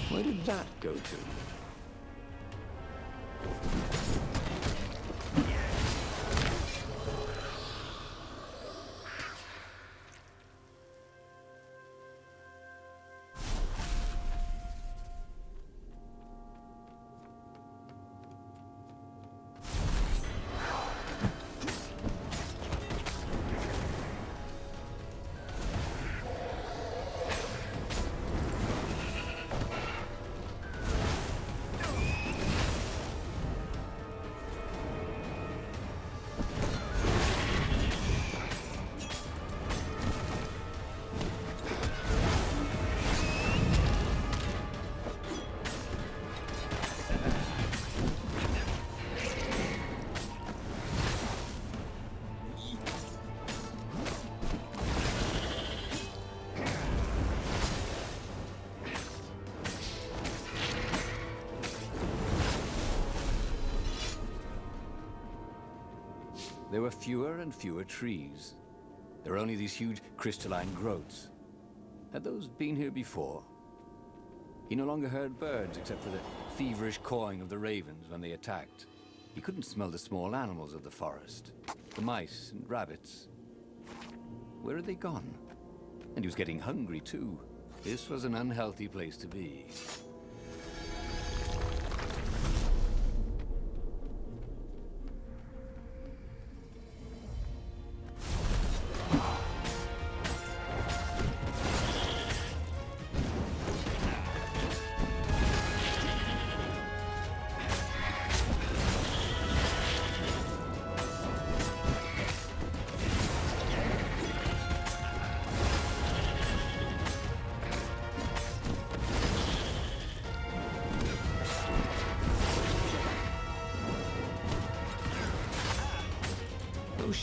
Where did that go to? There were fewer and fewer trees. There were only these huge crystalline growths. Had those been here before? He no longer heard birds except for the feverish cawing of the ravens when they attacked. He couldn't smell the small animals of the forest, the mice and rabbits. Where had they gone? And he was getting hungry too. This was an unhealthy place to be.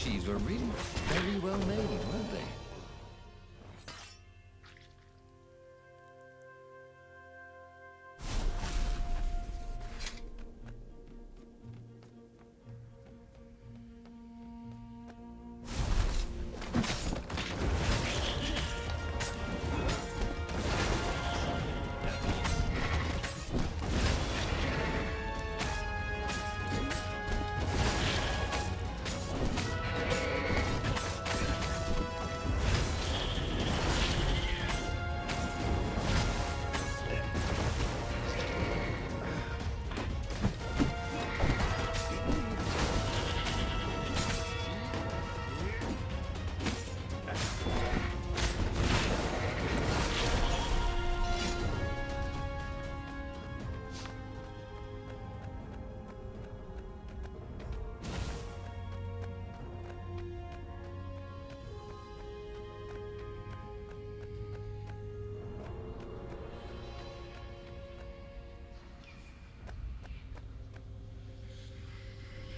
sheaves were really very well made, weren't they?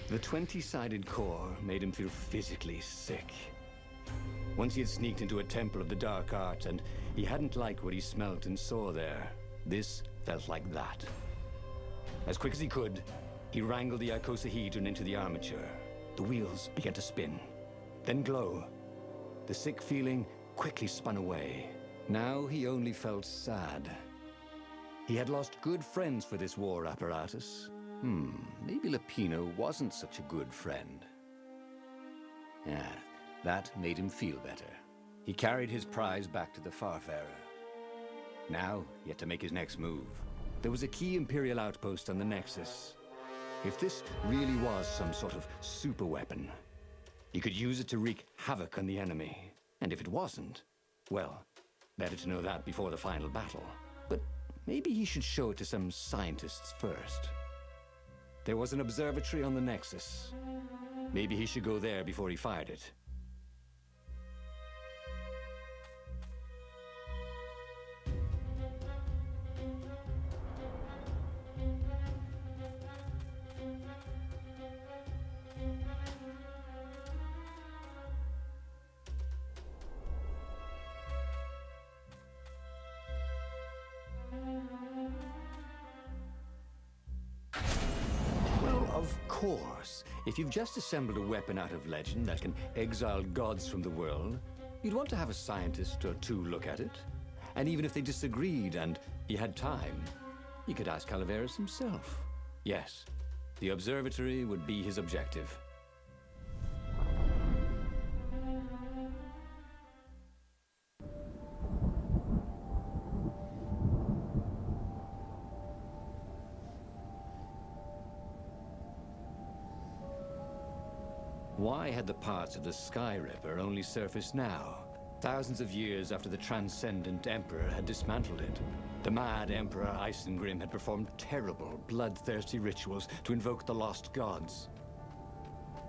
The 20-sided core made him feel physically sick. Once he had sneaked into a temple of the dark arts, and he hadn't liked what he smelt and saw there. This felt like that. As quick as he could, he wrangled the icosahedron into the armature. The wheels began to spin, then glow. The sick feeling quickly spun away. Now he only felt sad. He had lost good friends for this war apparatus. Maybe Lupino wasn't such a good friend. Yeah, that made him feel better. He carried his prize back to the Farfarer. Now, he had to make his next move. There was a key Imperial outpost on the Nexus. If this really was some sort of super weapon, he could use it to wreak havoc on the enemy. And if it wasn't, well, better to know that before the final battle. But maybe he should show it to some scientists first. There was an observatory on the Nexus. Maybe he should go there before he fired it. Of course. If you've just assembled a weapon out of legend that can exile gods from the world, you'd want to have a scientist or two look at it. And even if they disagreed and you had time, you could ask Calaveras himself. Yes, the observatory would be his objective. Why had the parts of the Sky Ripper only surfaced now, thousands of years after the Transcendent Emperor had dismantled it? The mad Emperor Isengrim had performed terrible, bloodthirsty rituals to invoke the lost gods.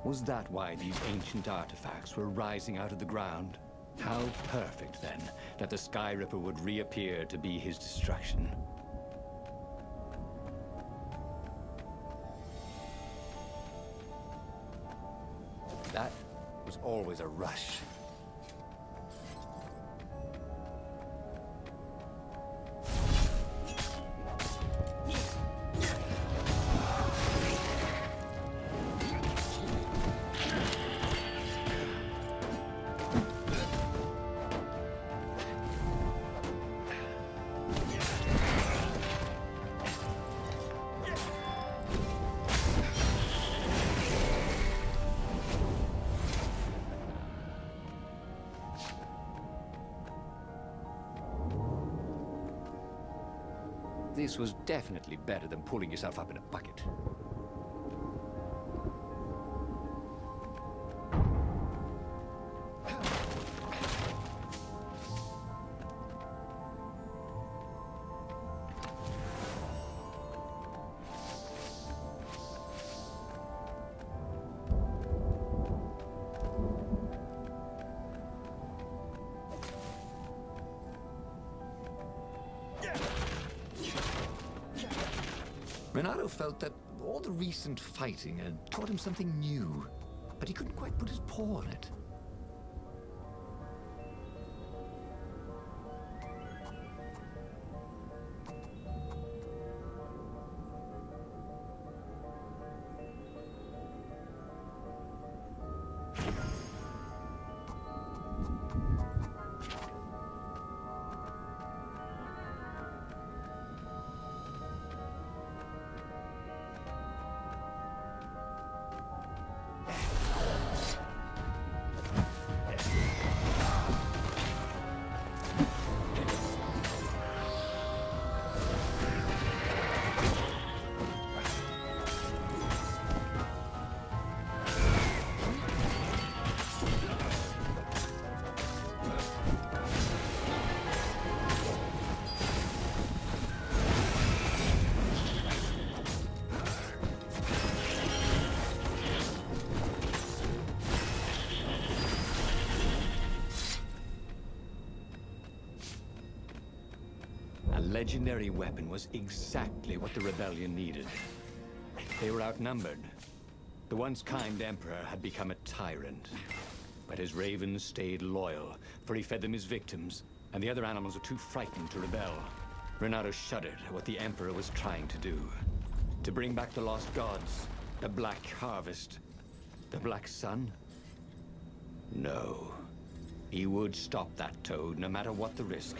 Was that why these ancient artifacts were rising out of the ground? How perfect, then, that the Sky Ripper would reappear to be his destruction. That was always a rush. This was definitely better than pulling yourself up in a bucket. Renato felt that all the recent fighting had taught him something new. but he couldn't quite put his paw on it. A legendary weapon was exactly what the rebellion needed. They were outnumbered. The once kind emperor had become a tyrant. But his ravens stayed loyal, for he fed them his victims, and the other animals were too frightened to rebel. Renato shuddered at what the emperor was trying to do. To bring back the lost gods, the Black Harvest, the Black Sun? No. He would stop that toad, no matter what the risk.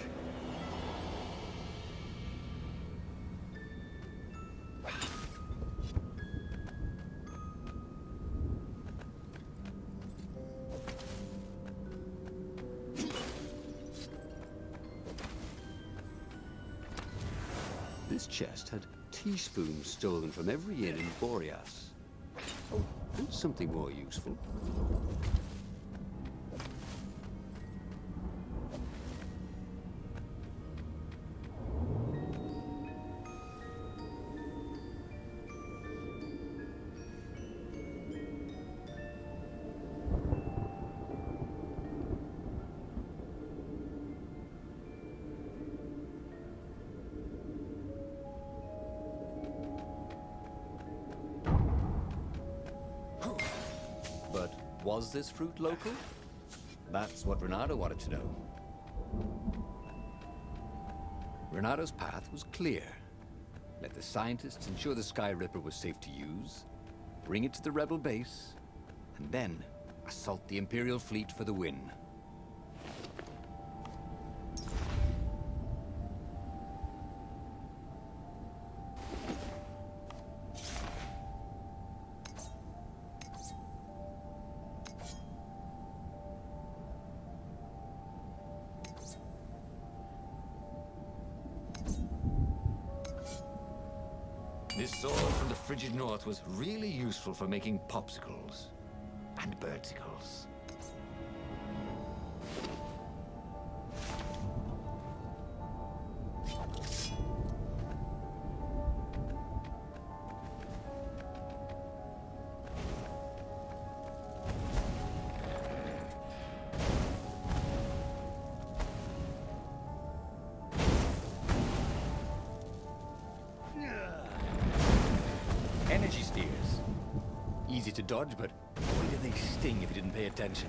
This chest had teaspoons stolen from every inn in Boreas. Oh, and something more useful. But was this fruit local? That's what Renato wanted to know. Renato's path was clear. Let the scientists ensure the Sky Ripper was safe to use, bring it to the rebel base, and then assault the Imperial fleet for the win. This sword from the frigid north was really useful for making popsicles and birdicles. Energy steers. Easy to dodge, but boy did they sting if you didn't pay attention.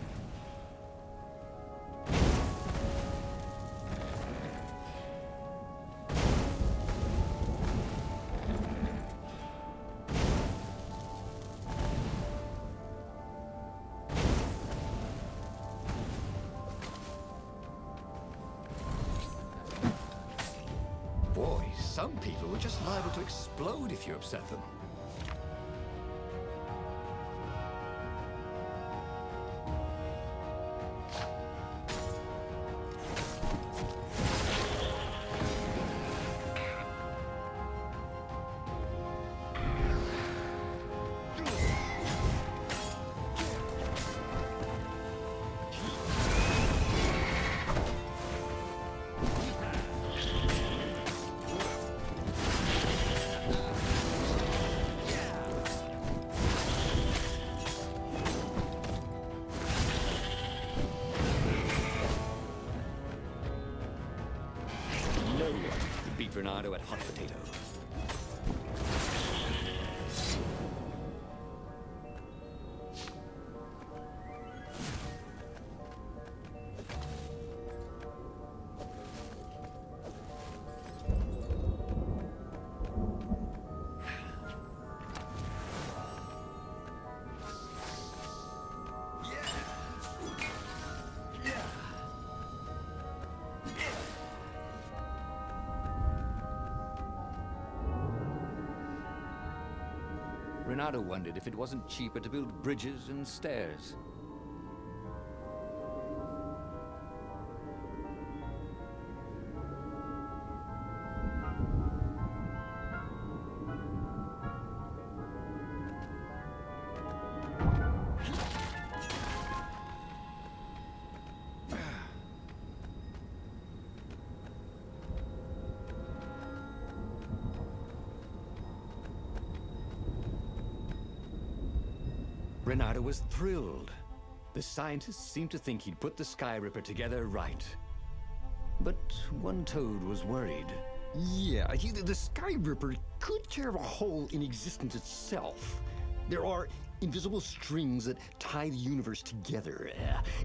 Boy, some people were just liable to explode if you upset them. No one could beat Renato at hot potato. Renato wondered if it wasn't cheaper to build bridges and stairs. Renato was thrilled. The scientists seemed to think he'd put the Sky Ripper together right. But one toad was worried. Yeah, the Sky Ripper could tear a hole in existence itself. There are invisible strings that tie the universe together.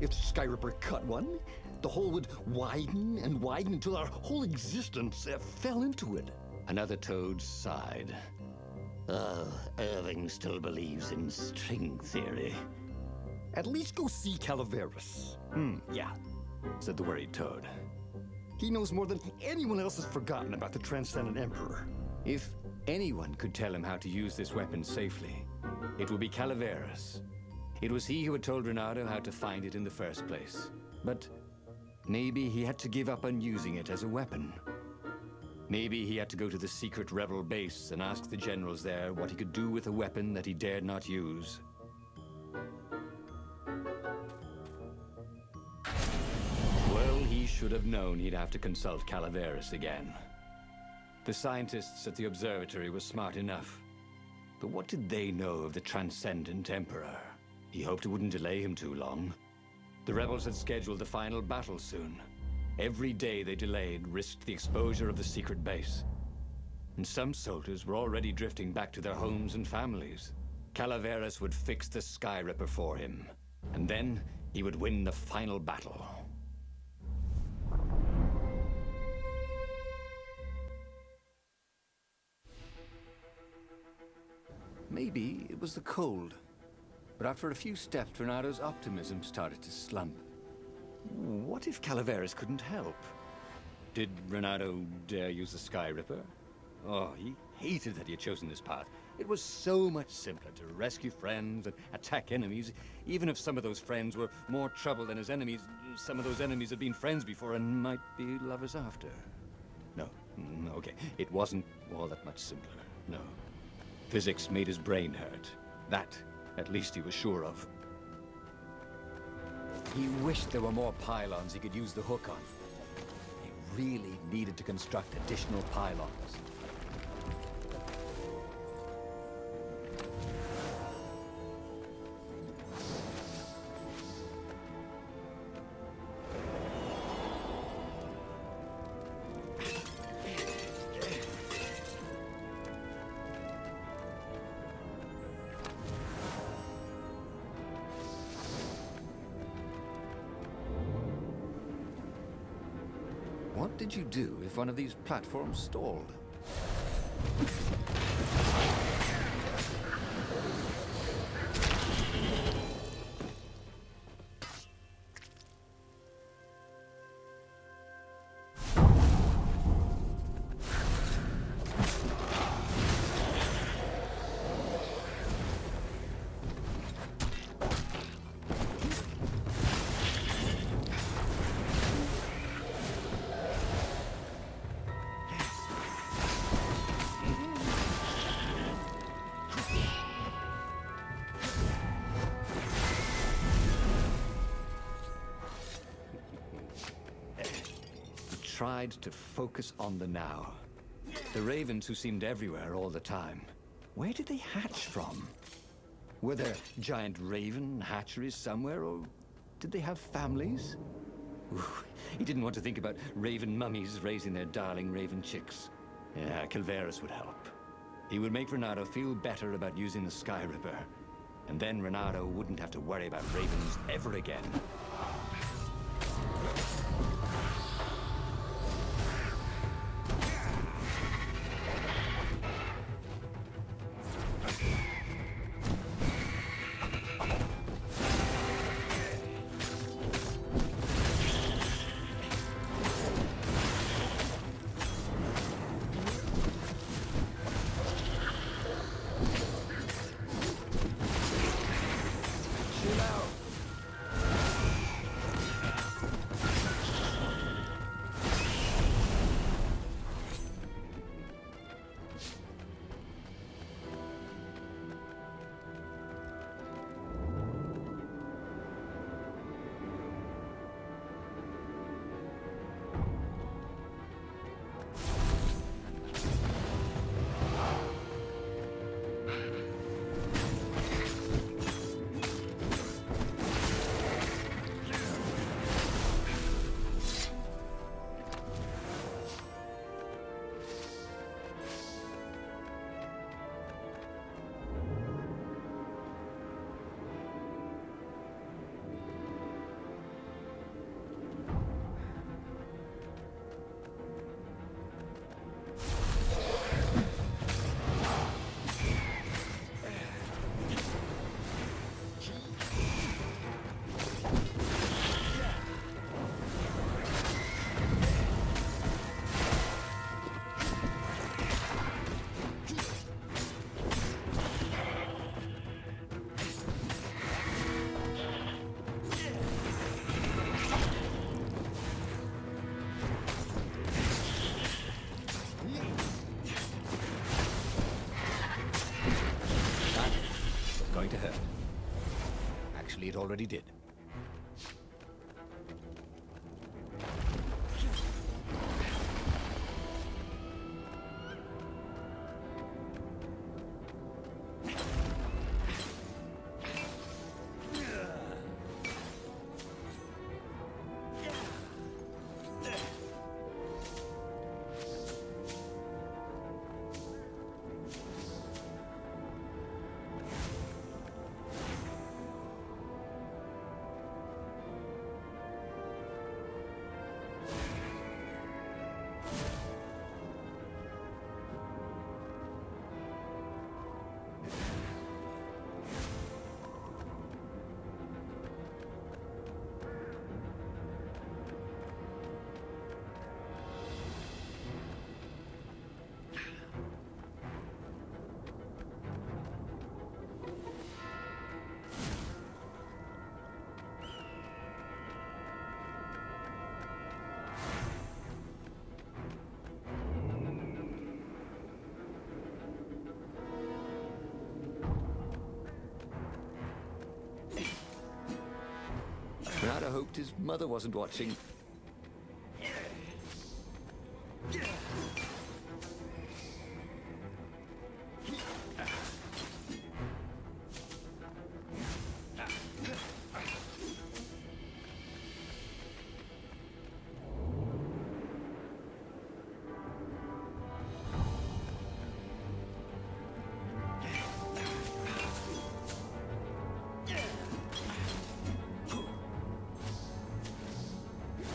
If the Sky Ripper cut one, the hole would widen and widen until our whole existence fell into it. Another toad sighed. Oh, Irving still believes in string theory. At least go see Calaveras. Yeah, said the worried toad. He knows more than anyone else has forgotten about the Transcendent Emperor. If anyone could tell him how to use this weapon safely, it would be Calaveras. It was he who had told Renato how to find it in the first place. But maybe he had to give up on using it as a weapon. Maybe he had to go to the secret rebel base and ask the generals there what he could do with a weapon that he dared not use. Well, he should have known he'd have to consult Calaveras again. The scientists at the observatory were smart enough. But what did they know of the Transcendent Emperor? He hoped it wouldn't delay him too long. The rebels had scheduled the final battle soon. Every day they delayed risked the exposure of the secret base. And some soldiers were already drifting back to their homes and families. Calaveras would fix the Sky Ripper for him. And then he would win the final battle. Maybe it was the cold. But after a few steps, Renato's optimism started to slump. What if Calaveras couldn't help? Did Renato dare use the Sky Ripper? Oh, he hated that he had chosen this path. It was so much simpler to rescue friends and attack enemies, even if some of those friends were more trouble than his enemies. Some of those enemies had been friends before and might be lovers after. No, okay, it wasn't all that much simpler, no. Physics made his brain hurt. That, at least he was sure of. He wished there were more pylons he could use the hook on. He really needed to construct additional pylons. What did you do if one of these platforms stalled? Tried to focus on the now. The ravens who seemed everywhere all the time. Where did they hatch from? Were there giant raven hatcheries somewhere, or did they have families? Ooh, he didn't want to think about raven mummies raising their darling raven chicks. Yeah, Calaveras would help. He would make Renato feel better about using the Sky Ripper. And then Renato wouldn't have to worry about ravens ever again. already did. Renato hoped his mother wasn't watching.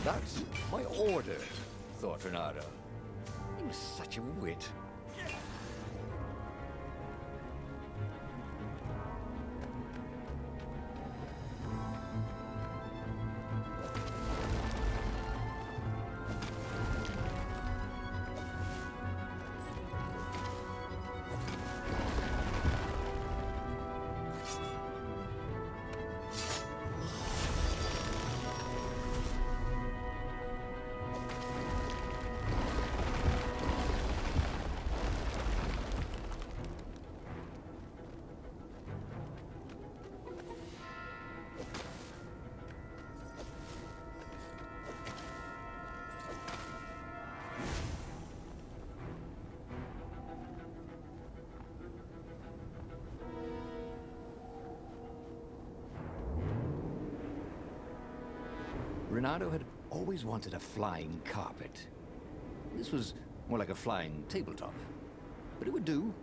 That's my order, thought Renato. He was such a wit. Renato had always wanted a flying carpet. This was more like a flying tabletop, but it would do.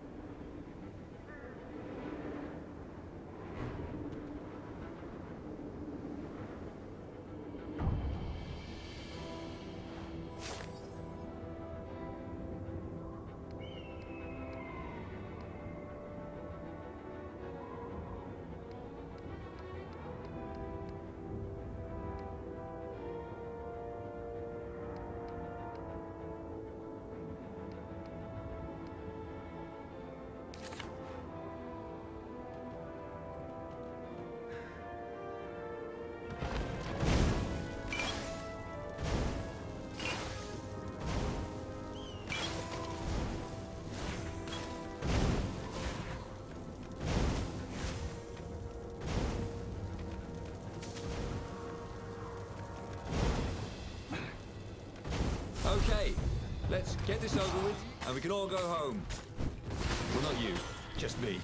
Okay, let's get this over with, and we can all go home. Well, not you, just me.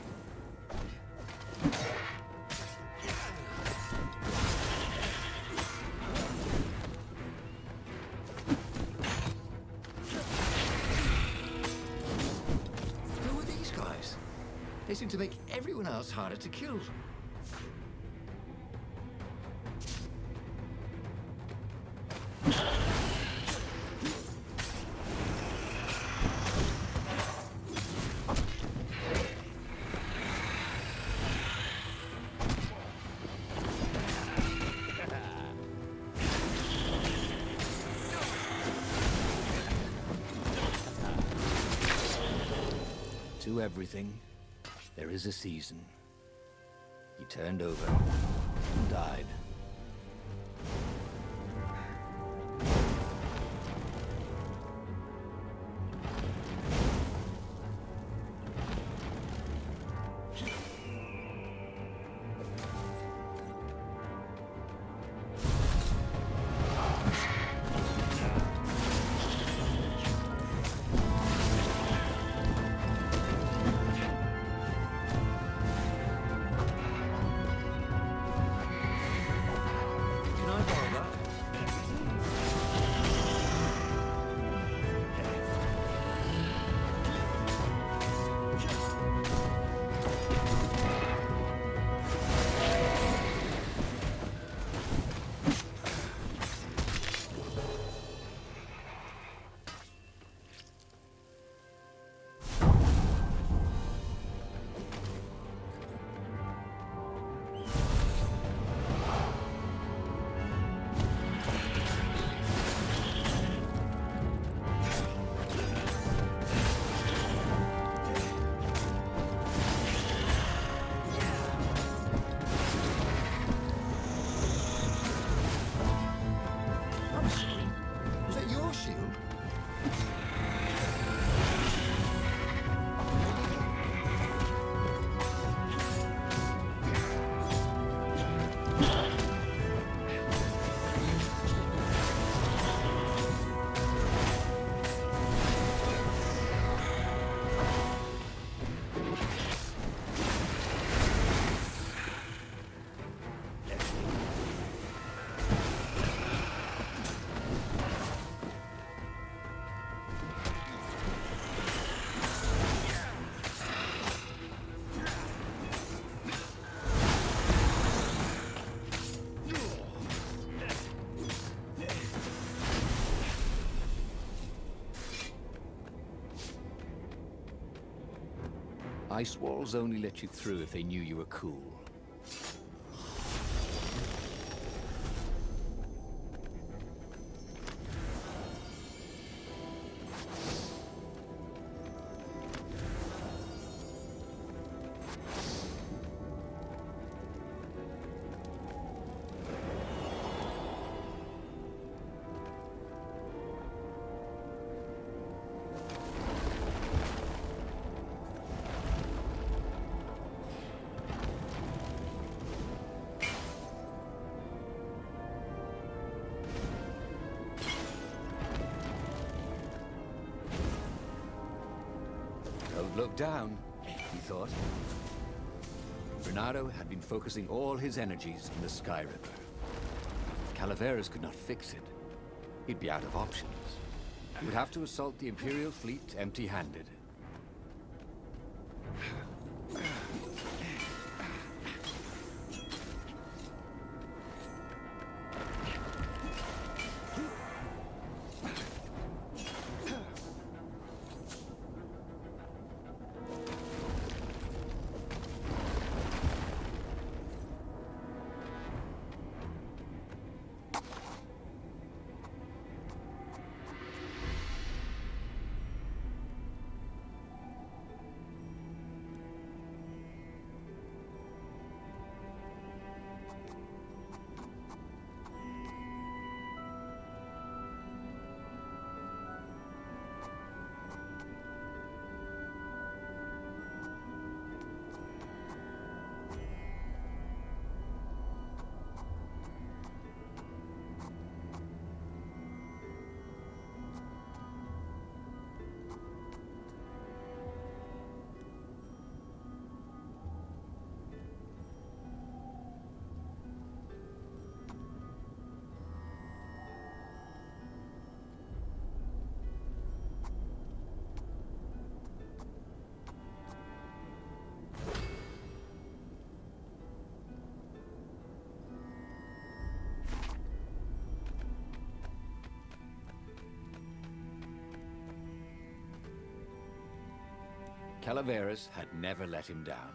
Who are these guys? They seem to make everyone else harder to kill. To everything, there is a season. He turned over and died. Ice walls only let you through if they knew you were cool. Don't look down, he thought. Reynardo had been focusing all his energies in the Sky Ripper. If Calaveras could not fix it, he'd be out of options. He would have to assault the Imperial fleet empty-handed. Calaveras had never let him down.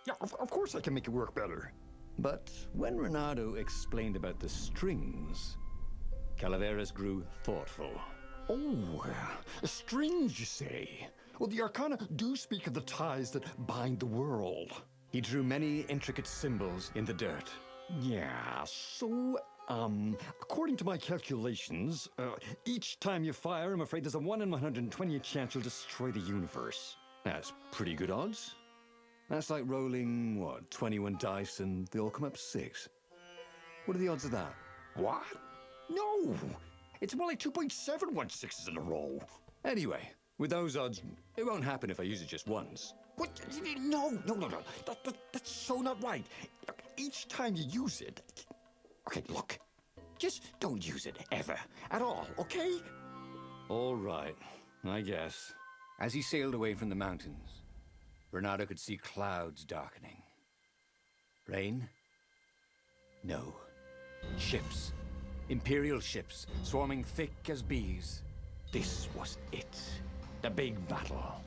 Yeah, of course I can make it work better. But when Reynardo explained about the strings, Calaveras grew thoughtful. Oh, strings, you say? Well, the Arcana do speak of the ties that bind the world. He drew many intricate symbols in the dirt. Yeah, so, according to my calculations, each time you fire, I'm afraid there's a 1 in 120 chance you'll destroy the universe. That's pretty good odds. That's like rolling, what, 21 dice and they all come up 6. What are the odds of that? What? No! It's more like 2.716s in a row. Anyway, with those odds, it won't happen if I use it just once. What? No. That's so not right. Each time you use it... Okay, look. Just don't use it ever. At all, okay? All right, I guess. As he sailed away from the mountains, Reynardo could see clouds darkening. Rain? No. Ships. Imperial ships, swarming thick as bees. This was it. The big battle.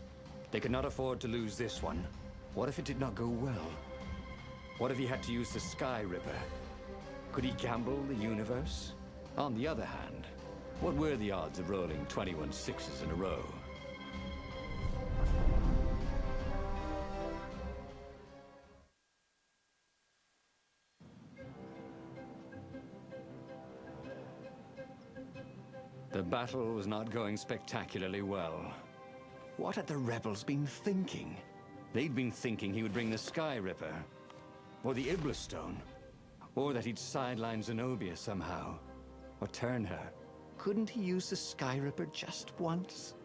They could not afford to lose this one. What if it did not go well? What if he had to use the Sky Ripper? Could he gamble the universe? On the other hand, what were the odds of rolling 21 sixes in a row? The battle was not going spectacularly well. What had the rebels been thinking? They'd been thinking he would bring the Sky Ripper, or the Iblis Stone, or that he'd sideline Zenobia somehow, or turn her. Couldn't he use the Sky Ripper just once?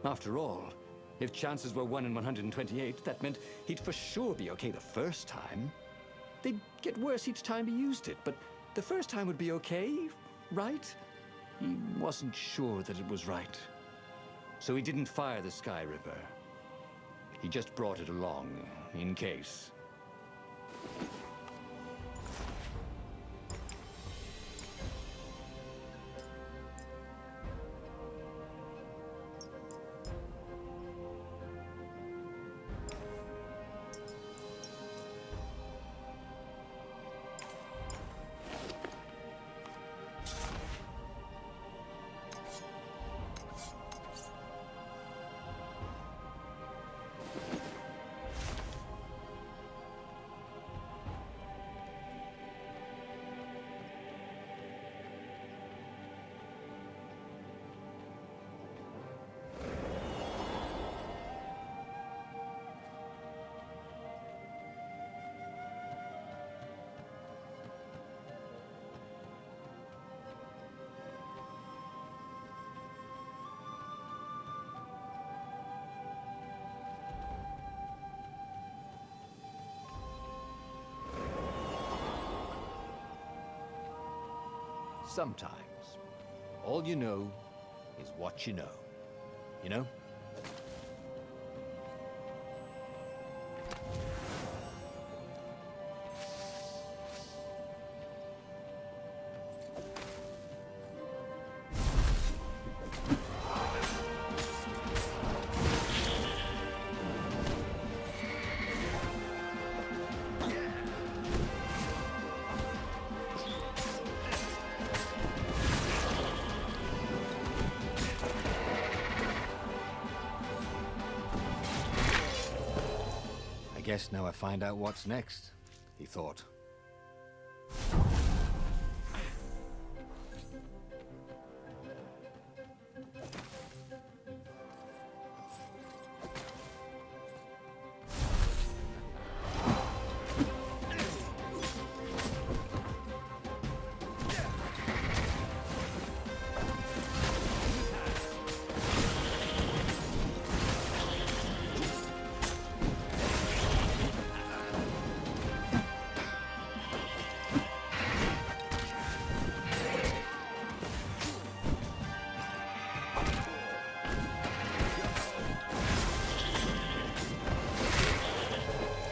After all, if chances were 1 in 128, that meant he'd for sure be okay the first time. They'd get worse each time he used it, but the first time would be okay, right? He wasn't sure that it was right. So he didn't fire the Sky Ripper. He just brought it along, in case. sometimes, all you know is what you know. You know? I guess now I find out what's next, he thought.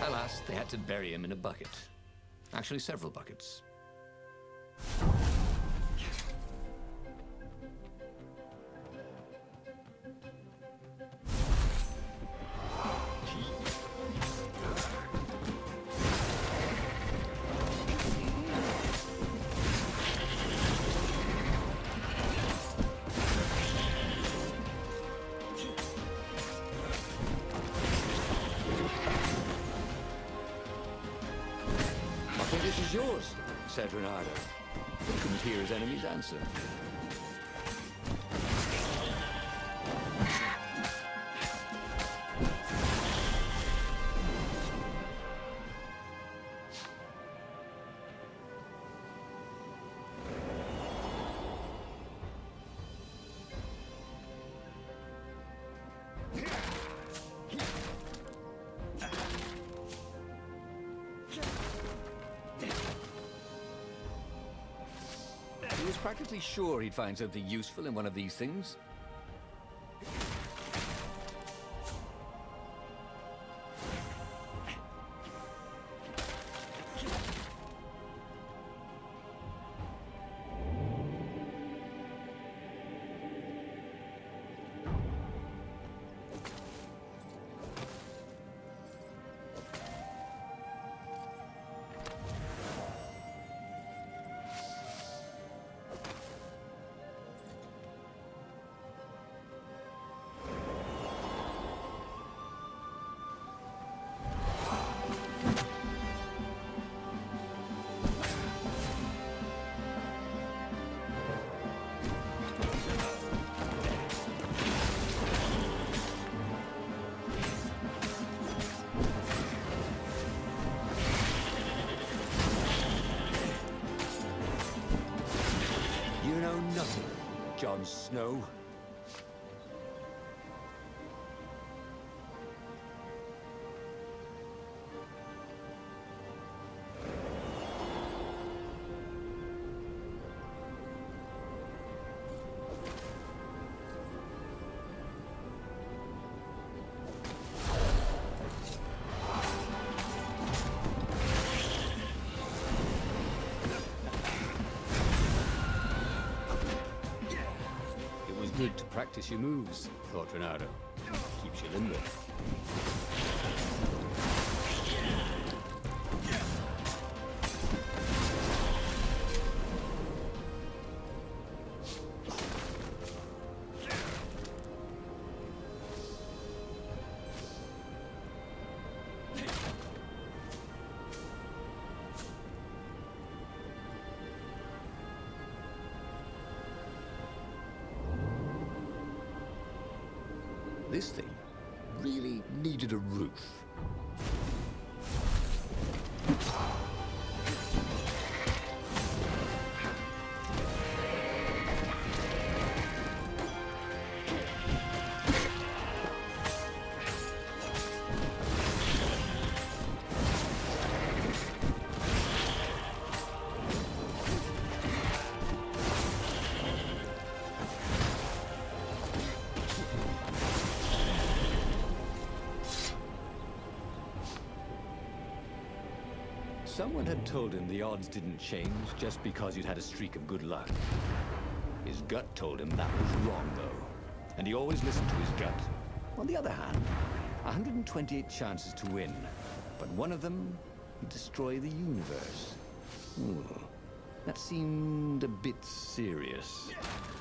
Alas, they had to bury him in a bucket. Actually, several buckets. I think this is yours, said Reynardo. He couldn't hear his enemy's answer. He was practically sure he'd find something useful in one of these things. You know nothing, Jon Snow. Good to practice your moves, thought Reynardo. Keeps you limber. This thing really needed a roof. Someone had told him the odds didn't change just because you'd had a streak of good luck. His gut told him that was wrong, though. And he always listened to his gut. On the other hand, 128 chances to win. But one of them, he'd destroy the universe. Ooh, that seemed a bit serious.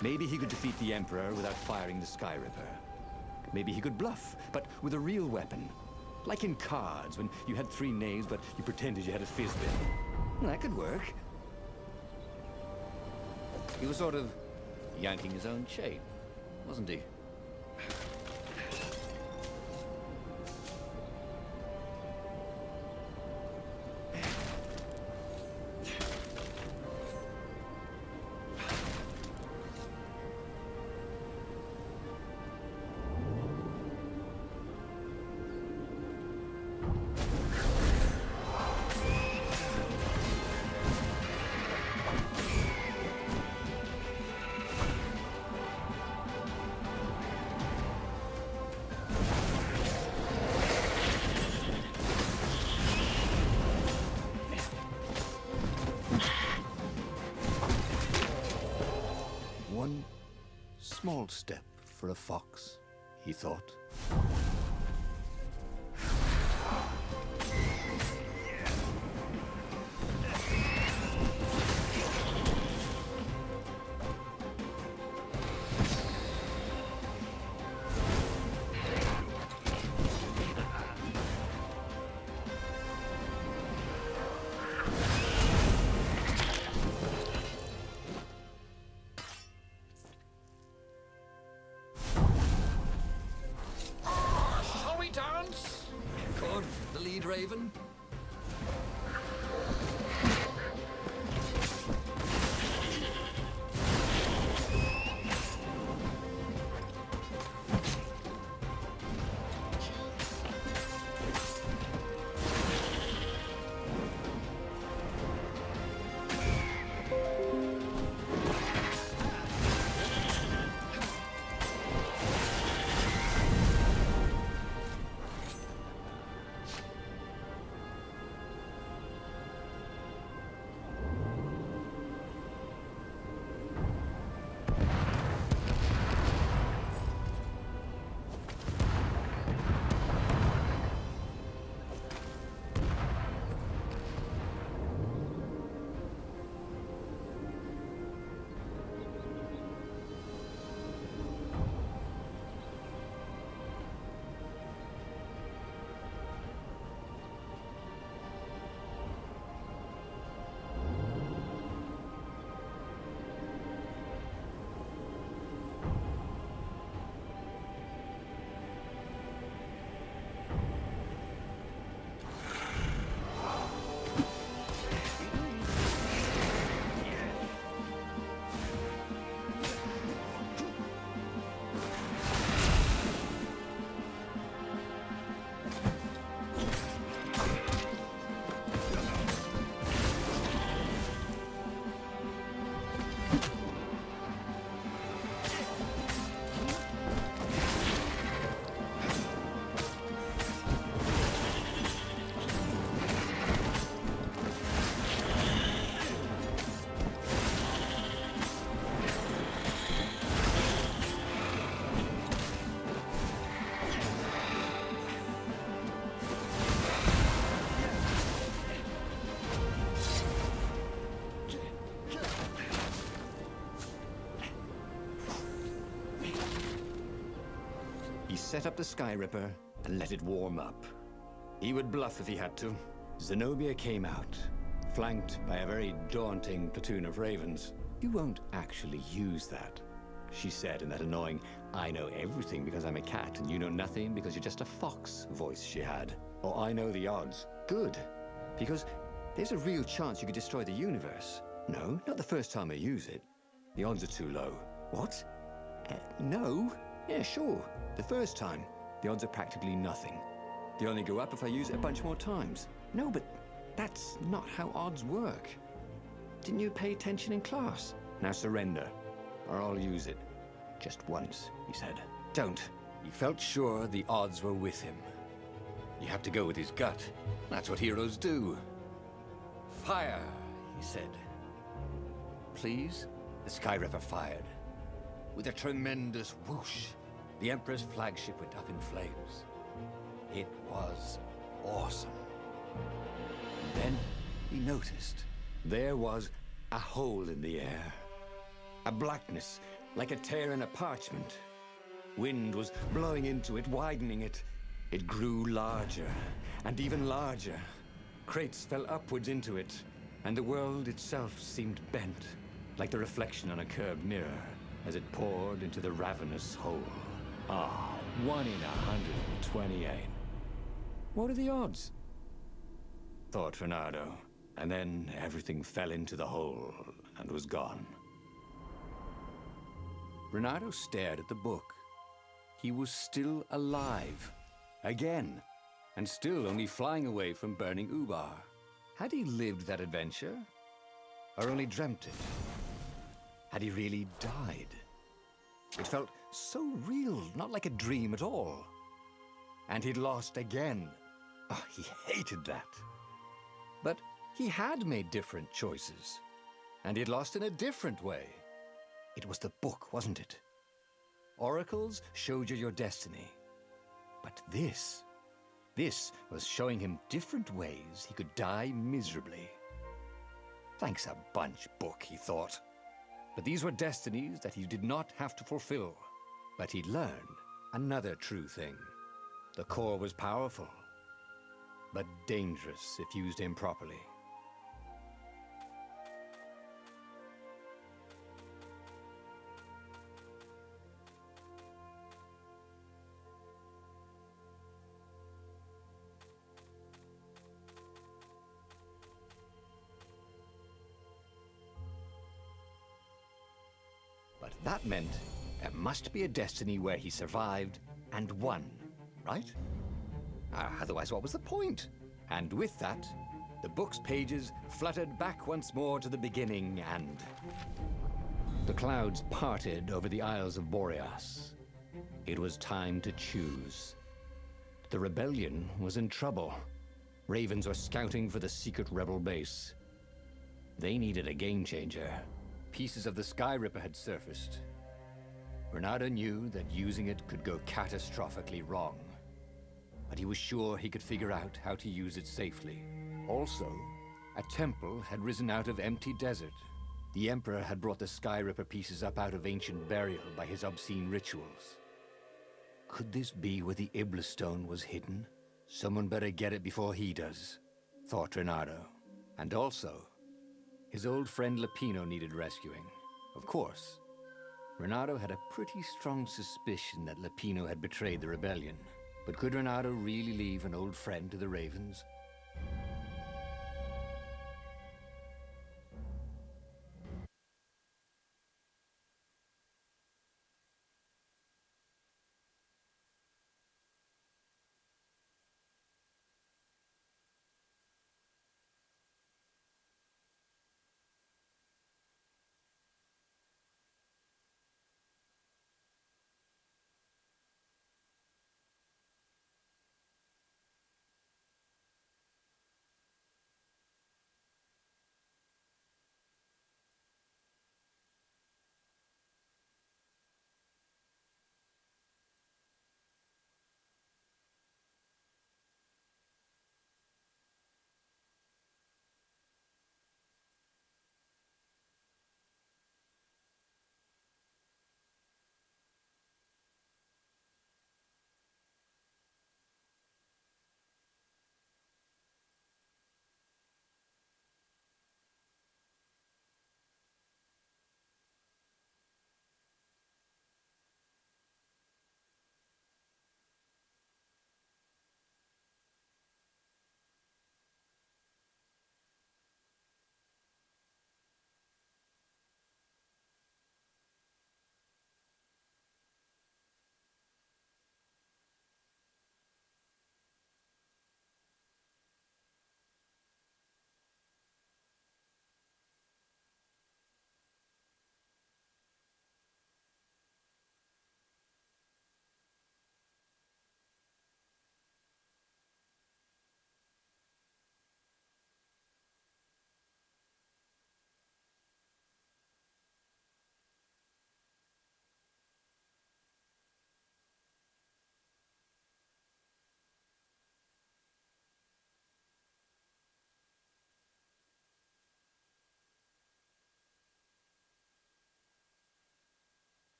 Maybe he could defeat the Emperor without firing the Sky Ripper. Maybe he could bluff, but with a real weapon. Like in cards, when you had 3 knaves, but you pretended you had a fizbin. That could work. He was sort of yanking his own chain, wasn't he? One small step for a fox, he thought. The lead raven? He set up the Sky Ripper and let it warm up. He would bluff if he had to. Zenobia came out, flanked by a very daunting platoon of ravens. You won't actually use that, she said in that annoying, I know everything because I'm a cat and you know nothing because you're just a fox voice she had. Or I know the odds. Good, because there's a real chance you could destroy the universe. No, not the first time I use it. The odds are too low. What? No? Yeah, sure. The first time, the odds are practically nothing. They only go up if I use it a bunch more times. No, but that's not how odds work. Didn't you pay attention in class? Now surrender, or I'll use it. Just once, he said. Don't. He felt sure the odds were with him. You have to go with his gut. That's what heroes do. Fire, he said. Please? The Sky Ripper fired. With a tremendous whoosh, the Emperor's flagship went up in flames. It was awesome. And then he noticed there was a hole in the air. A blackness, like a tear in a parchment. Wind was blowing into it, widening it. It grew larger, and even larger. Crates fell upwards into it, and the world itself seemed bent, like the reflection on a curved mirror, as it poured into the ravenous hole. Ah, 1 in 128. What are the odds? Thought Reynardo, and then everything fell into the hole and was gone. Reynardo stared at the book. He was still alive. Again. And still only flying away from burning Ubar. Had he lived that adventure? Or only dreamt it? Had he really died? It felt so real, not like a dream at all. And he'd lost again. Oh, he hated that. But he had made different choices. And he'd lost in a different way. It was the book, wasn't it? Oracles showed you your destiny. But this was showing him different ways he could die miserably. Thanks a bunch, book, he thought. But these were destinies that he did not have to fulfill. But he'd learned another true thing. The core was powerful, but dangerous if used improperly. But that meant there must be a destiny where he survived and won, right? Otherwise, what was the point? And with that, the book's pages fluttered back once more to the beginning, and the clouds parted over the Isles of Boreas. It was time to choose. The rebellion was in trouble. Ravens were scouting for the secret rebel base. They needed a game changer. Pieces of the Sky Ripper had surfaced. Reynardo knew that using it could go catastrophically wrong. But he was sure he could figure out how to use it safely. Also, a temple had risen out of empty desert. The Emperor had brought the Sky Ripper pieces up out of ancient burial by his obscene rituals. Could this be where the Iblis stone was hidden? Someone better get it before he does, thought Reynardo. And also, his old friend Lupino needed rescuing. Of course, Reynardo had a pretty strong suspicion that Lupino had betrayed the rebellion. But could Reynardo really leave an old friend to the Ravens?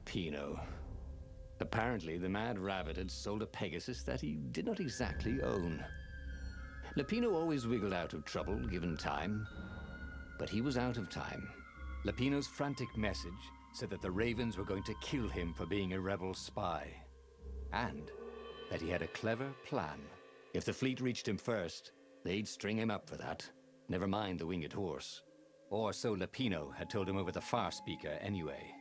Lupino. Apparently, the mad rabbit had sold a Pegasus that he did not exactly own. Lupino always wiggled out of trouble, given time. But he was out of time. Lupino's frantic message said that the Ravens were going to kill him for being a rebel spy. And that he had a clever plan. If the fleet reached him first, they'd string him up for that. Never mind the winged horse. Or so Lupino had told him over the far speaker anyway.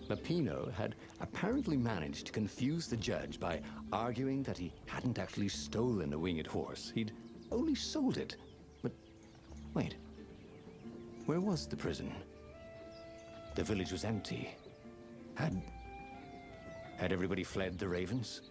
Lupino had apparently managed to confuse the judge by arguing that he hadn't actually stolen the winged horse. He'd only sold it. But wait, where was the prison? The village was empty. Had everybody fled the Ravens?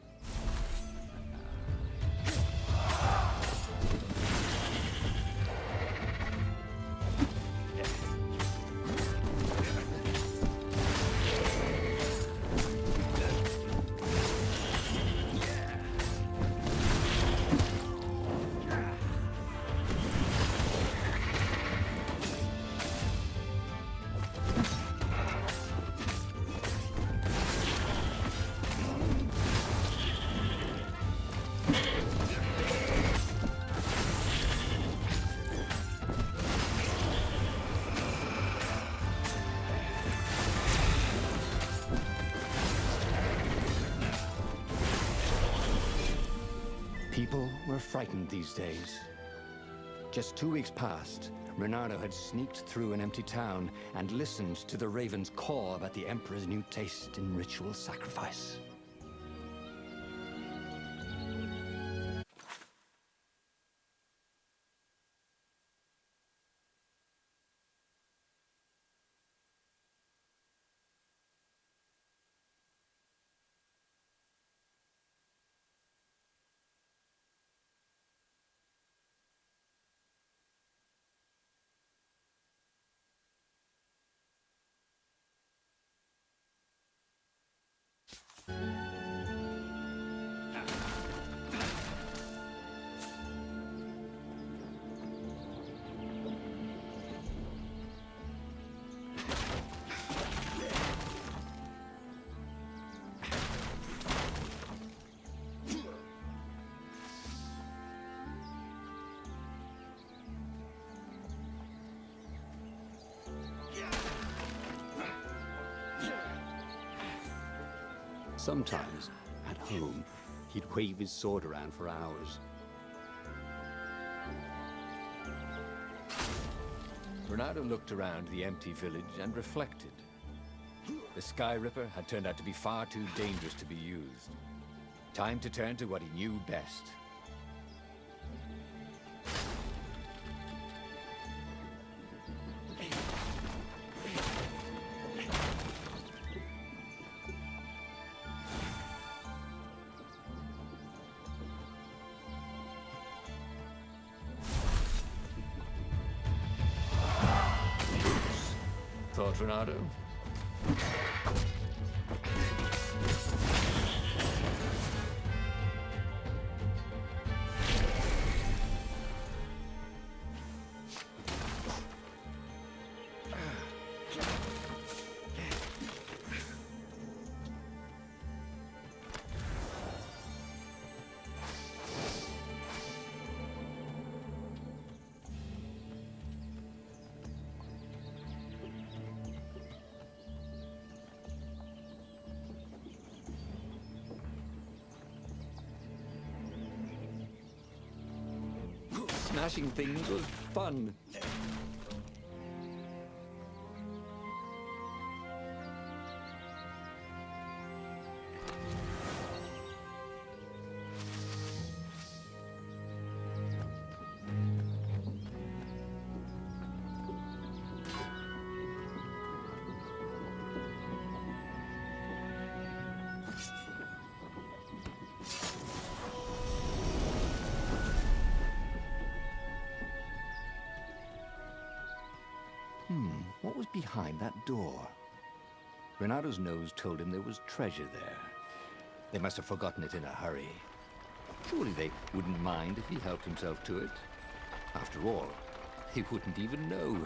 People were frightened these days. Just 2 weeks past, Renardo had sneaked through an empty town and listened to the Ravens caw about the Emperor's new taste in ritual sacrifice. Sometimes, at home, he'd wave his sword around for hours. Renardo looked around the empty village and reflected. The Sky Ripper had turned out to be far too dangerous to be used. Time to turn to what he knew best. Thought, Renardo? Smashing things was fun. What was behind that door? Renardo's nose told him there was treasure there. They must have forgotten it in a hurry. Surely they wouldn't mind if he helped himself to it. After all, they wouldn't even know.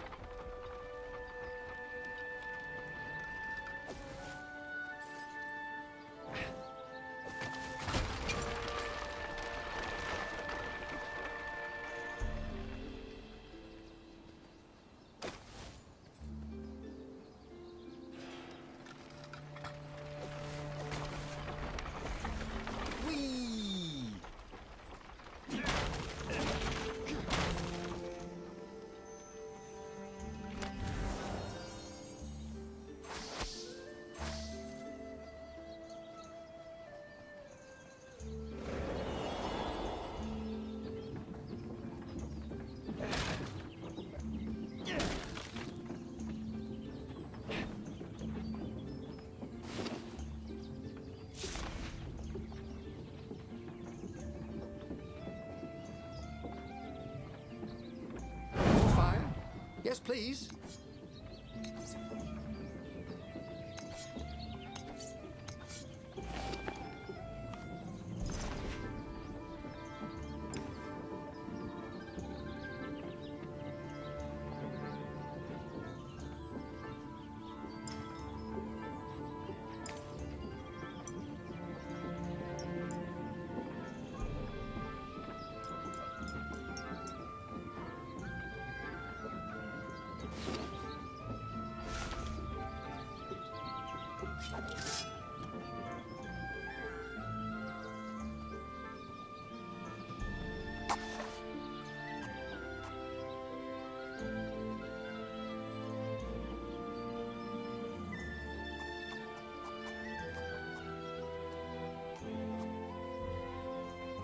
Yes, please.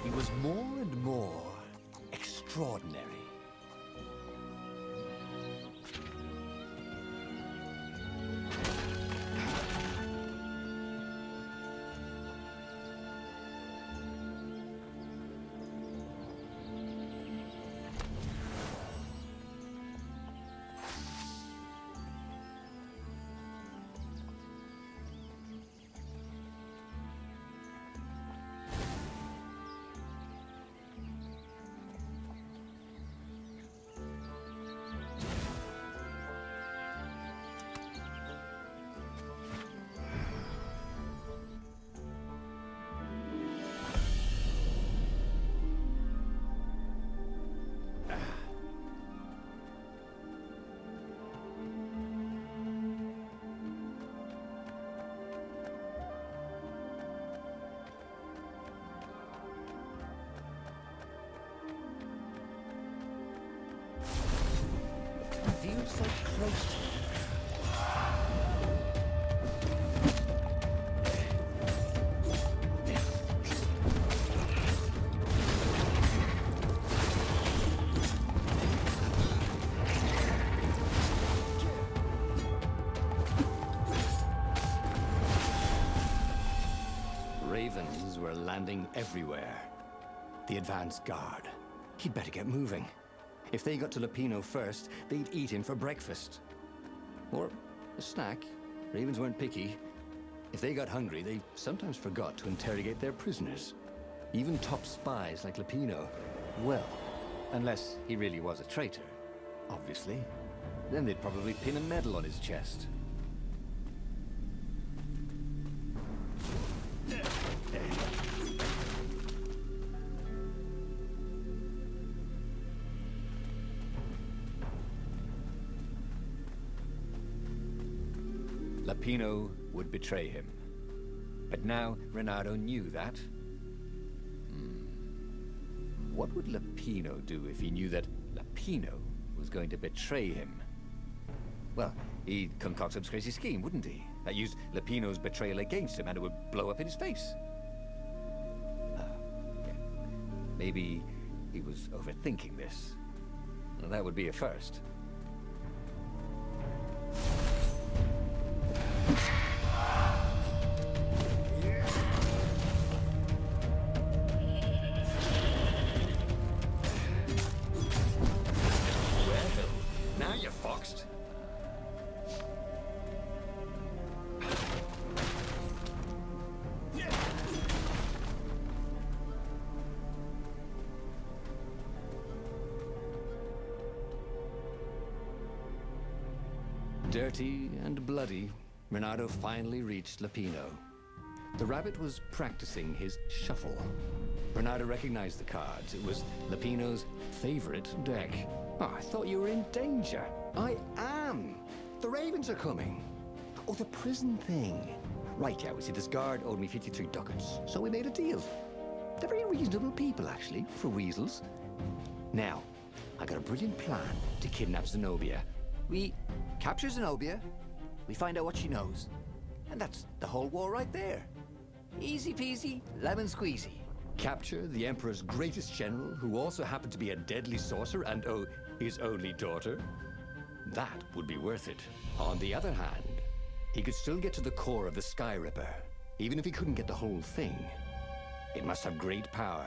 He was more and more extraordinary. Viewed so closely. Ravens were landing everywhere. The advance guard. He'd better get moving. If they got to Lupino first, they'd eat him for breakfast. Or a snack. Ravens weren't picky. If they got hungry, they sometimes forgot to interrogate their prisoners. Even top spies like Lupino. Well, unless he really was a traitor, obviously. Then they'd probably pin a medal on his chest. Lupino would betray him. But now Reynardo knew that. What would Lupino do if he knew that Lupino was going to betray him? Well, he'd concoct some crazy scheme, wouldn't he? That used Lupino's betrayal against him and it would blow up in his face. Yeah. Maybe he was overthinking this. Well, that would be a first. Dirty and bloody, Renato finally reached Lapino. The rabbit was practicing his shuffle. Renato recognized the cards. It was Lapino's favorite deck. Oh, I thought you were in danger. I am! The ravens are coming. Oh, the prison thing. Right, yeah, we see this guard owed me 53 ducats, so we made a deal. They're very reasonable people, actually, for weasels. Now, I got a brilliant plan to kidnap Zenobia. We capture Zenobia, we find out what she knows, and that's the whole war right there. Easy peasy, lemon squeezy. Capture the Emperor's greatest general, who also happened to be a deadly sorcerer and, oh, his only daughter? That would be worth it. On the other hand, he could still get to the core of the Sky Ripper, even if he couldn't get the whole thing. It must have great power.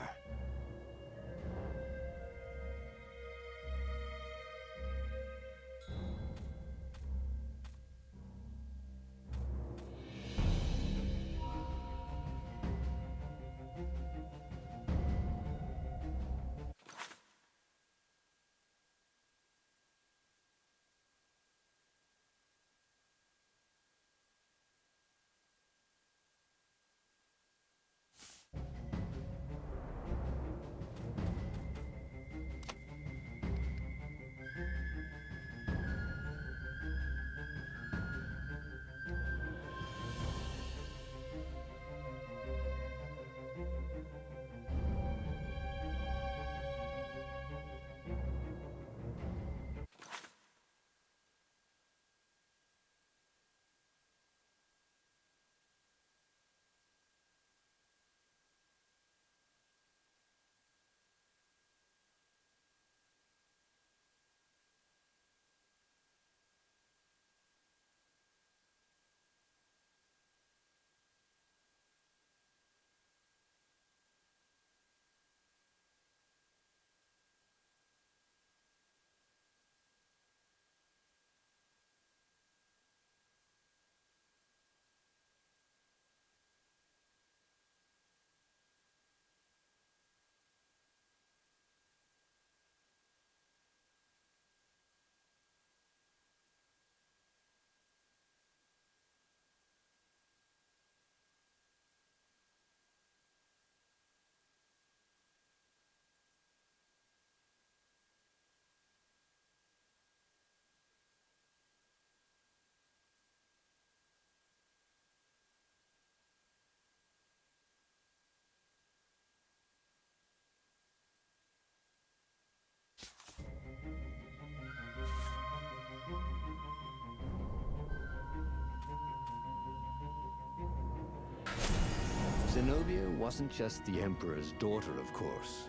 Zenobia wasn't just the Emperor's daughter, of course.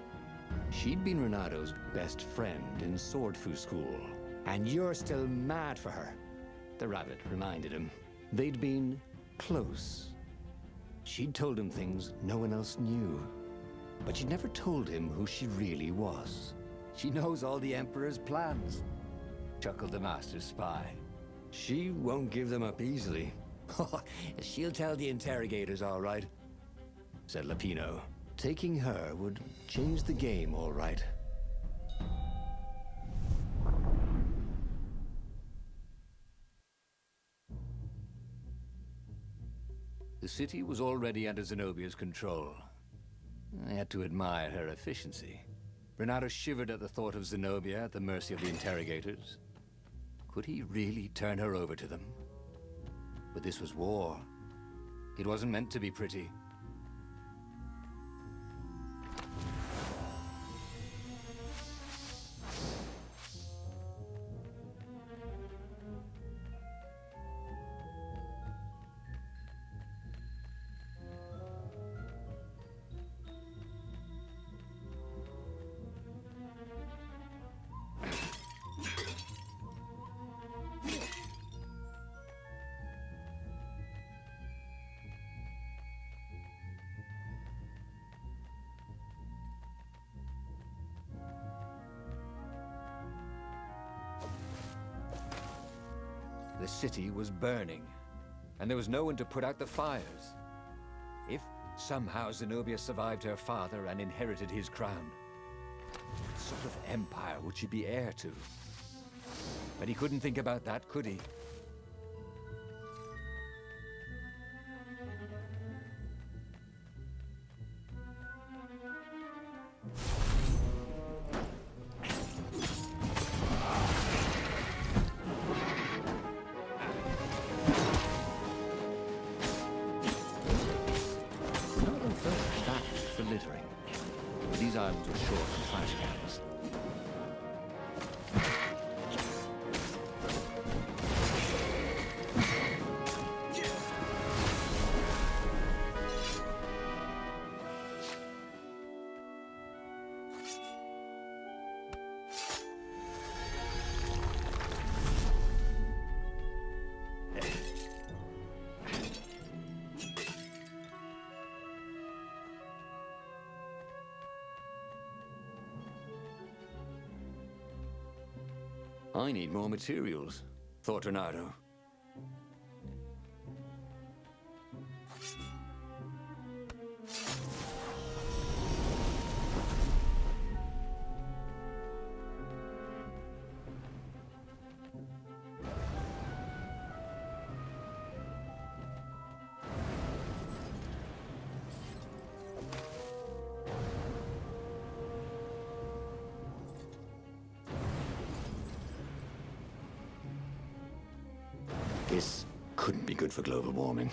She'd been Renato's best friend in Sword Fu school. And you're still mad for her, the rabbit reminded him. They'd been close. She'd told him things no one else knew. But she'd never told him who she really was. She knows all the Emperor's plans, chuckled the Master Spy. She won't give them up easily. She'll tell the interrogators, all right, said Lapino. Taking her would change the game, all right. The city was already under Zenobia's control. I had to admire her efficiency. Renato shivered at the thought of Zenobia at the mercy of the interrogators. Could he really turn her over to them? But this was war. It wasn't meant to be pretty. The city was burning, and there was no one to put out the fires. If somehow Zenobia survived her father and inherited his crown, what sort of empire would she be heir to? But he couldn't think about that, could he? silence was short and trash cans. I need more materials, thought Renato. This couldn't be good for global warming.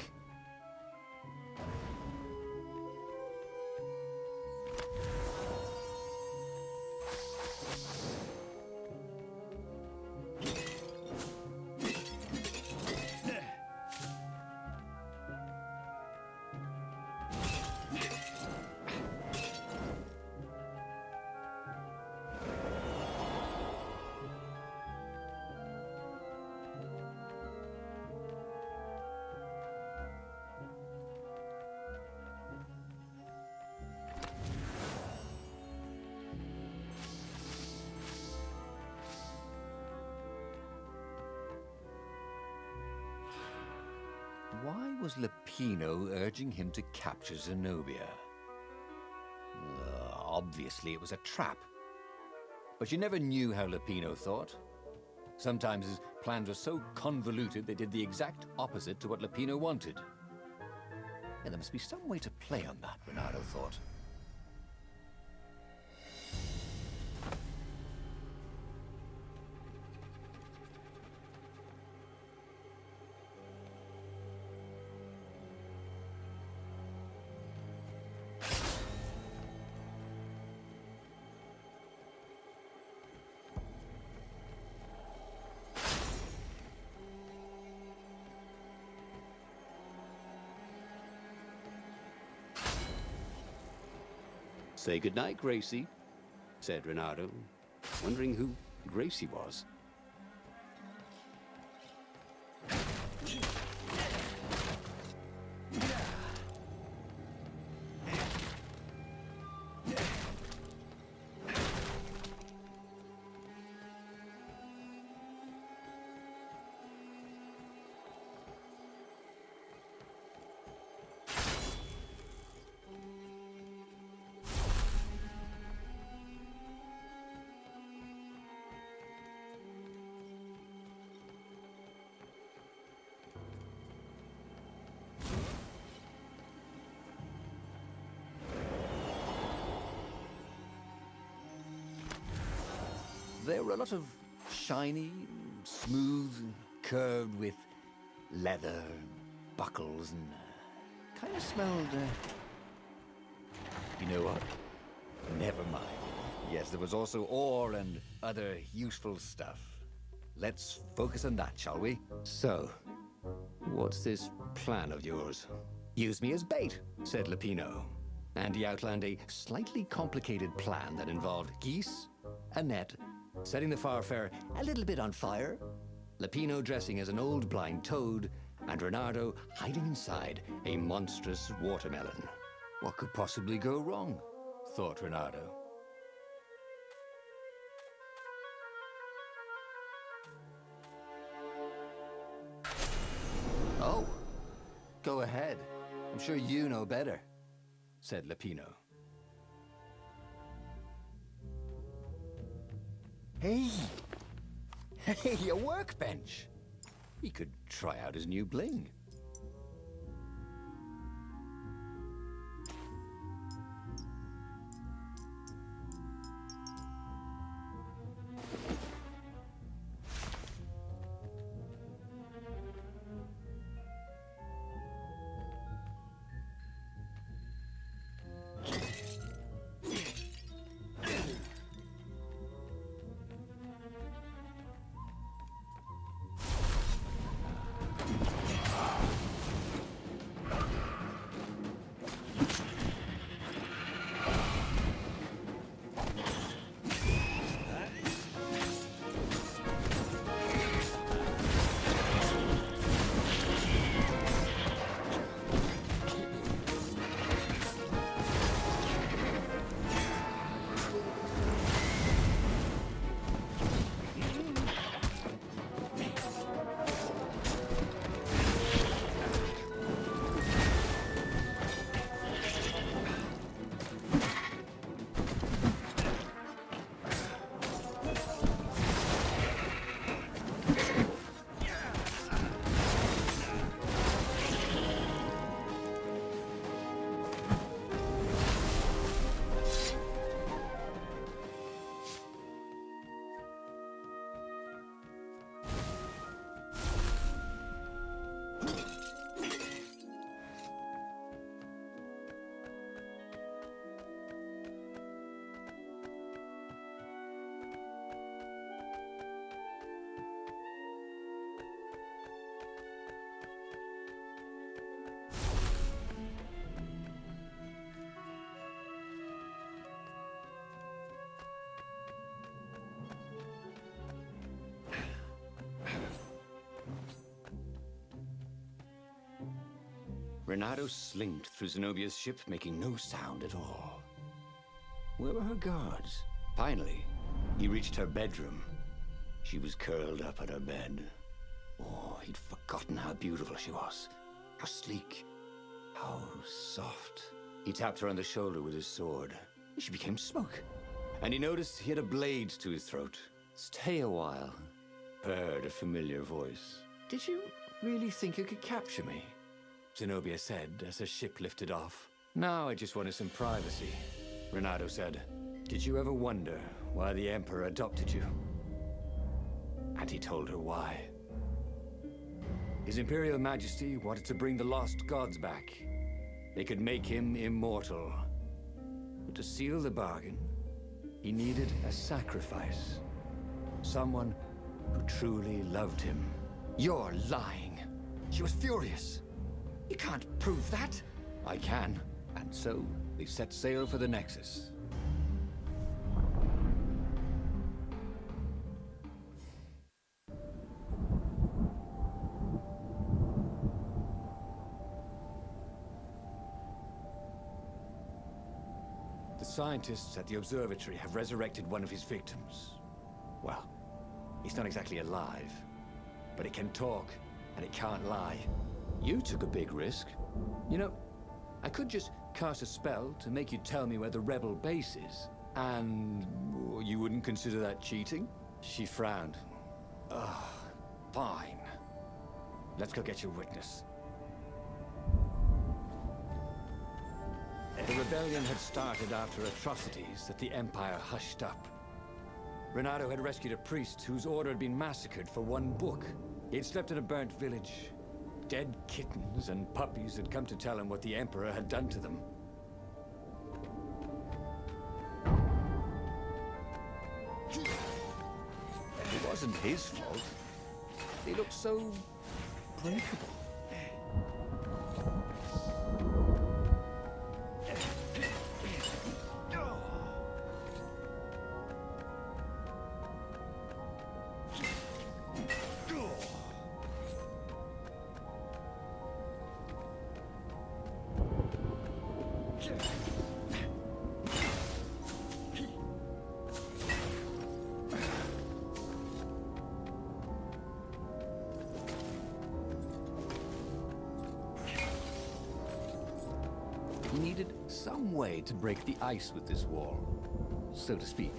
Why was Lupino urging him to capture Zenobia? Obviously it was a trap. But you never knew how Lupino thought. Sometimes his plans were so convoluted they did the exact opposite to what Lupino wanted. And there must be some way to play on that, Renato thought. Say goodnight, Gracie, said Renato, wondering who Gracie was. There were a lot of shiny, smooth, curved with leather, buckles, and kind of smelled, You know what? Never mind. Yes, there was also ore and other useful stuff. Let's focus on that, shall we? So, what's this plan of yours? Use me as bait, said Lupino. And he outlined a slightly complicated plan that involved geese, a net, setting the Farfair a little bit on fire, Lupino dressing as an old blind toad, and Renato hiding inside a monstrous watermelon. What could possibly go wrong? Thought Renato. Oh, go ahead. I'm sure you know better, said Lupino. Hey! Hey, a workbench! He could try out his new bling. Renato slinked through Zenobia's ship, making no sound at all. Where were her guards? Finally, he reached her bedroom. She was curled up on her bed. Oh, he'd forgotten how beautiful she was. How sleek. How soft. He tapped her on the shoulder with his sword. She became smoke. And he noticed he had a blade to his throat. Stay a while. Heard a familiar voice. Did you really think you could capture me? Zenobia said as her ship lifted off. Now I just wanted some privacy. Renato said, did you ever wonder why the Emperor adopted you? And he told her why. His Imperial Majesty wanted to bring the lost gods back. They could make him immortal. But to seal the bargain, he needed a sacrifice. Someone who truly loved him. You're lying. She was furious. You can't prove that. I can. And so, they set sail for the Nexus. The scientists at the observatory have resurrected one of his victims. Well, he's not exactly alive, but it can talk, and it can't lie. You took a big risk. You know, I could just cast a spell to make you tell me where the rebel base is. And you wouldn't consider that cheating? She frowned. Ugh, fine. Let's go get your witness. The rebellion had started after atrocities that the Empire hushed up. Renato had rescued a priest whose order had been massacred for one book. He had slept in a burnt village. Dead kittens and puppies had come to tell him what the Emperor had done to them. It wasn't his fault. They looked so breakable. He needed some way to break the ice with this wall, so to speak.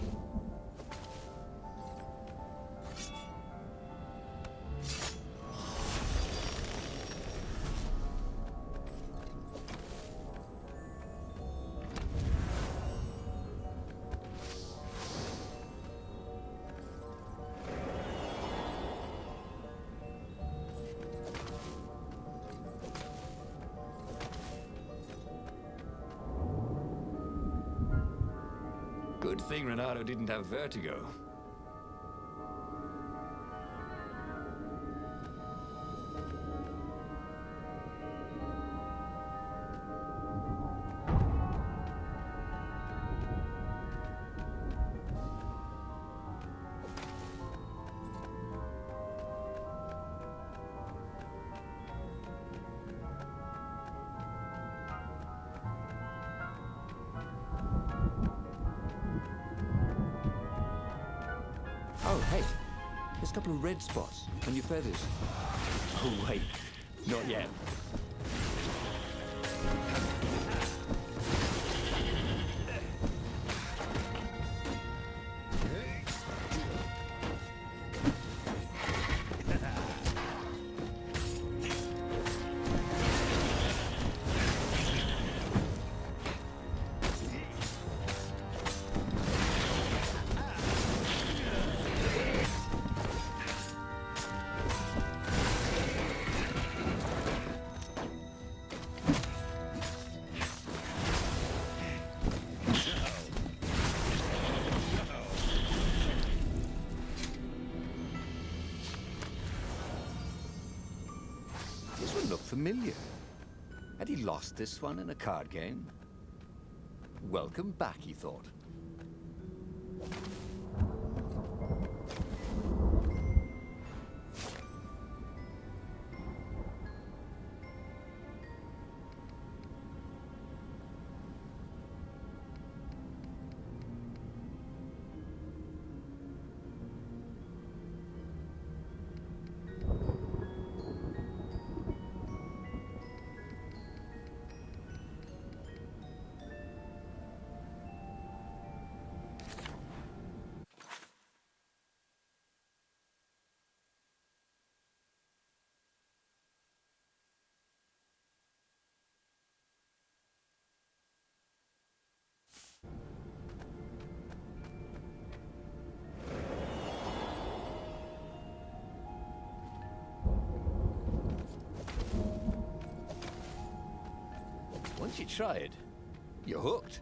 Good thing Renato didn't have vertigo. Oh, hey, there's a couple of red spots on your feathers. Oh, wait, not yet. This one looked familiar. Had he lost this one in a card game? Welcome back, he thought. Once you try it, you're hooked.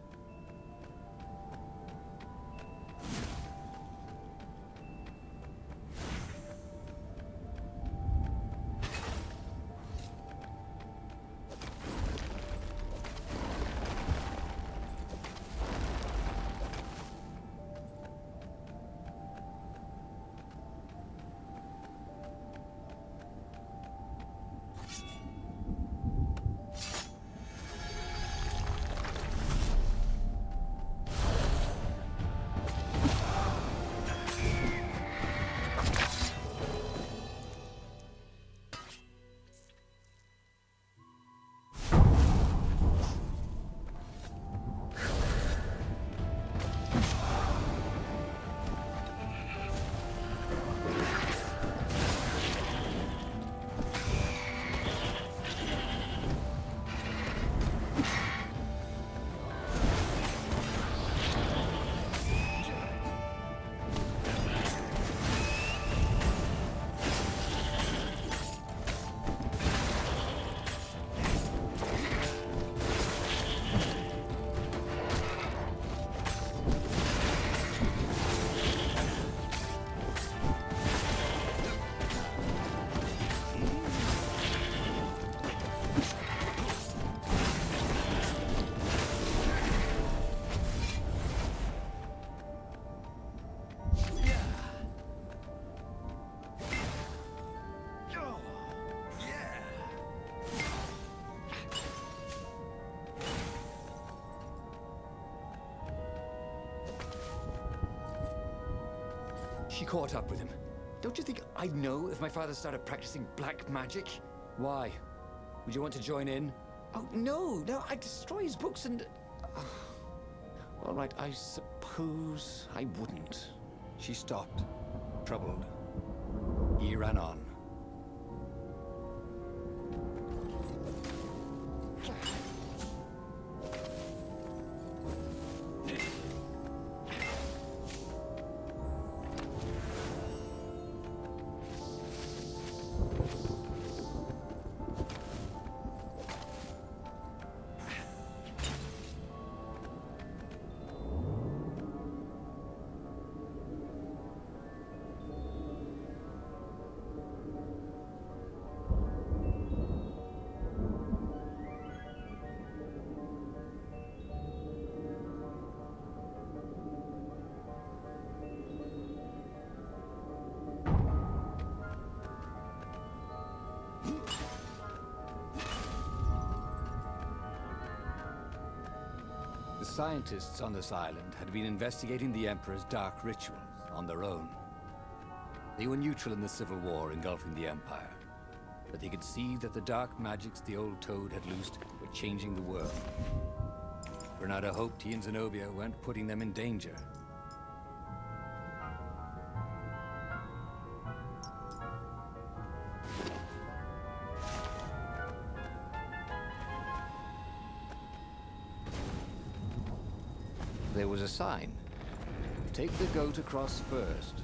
She caught up with him. Don't you think I'd know if my father started practicing black magic? Why? Would you want to join in? Oh, no, I'd destroy his books and... All right, I suppose I wouldn't. She stopped, troubled. He ran on. The scientists on this island had been investigating the Emperor's dark rituals on their own. They were neutral in the civil war engulfing the Empire, but they could see that the dark magics the old Toad had loosed were changing the world. Renato hoped he and Zenobia weren't putting them in danger. There was a sign. Take the goat across first.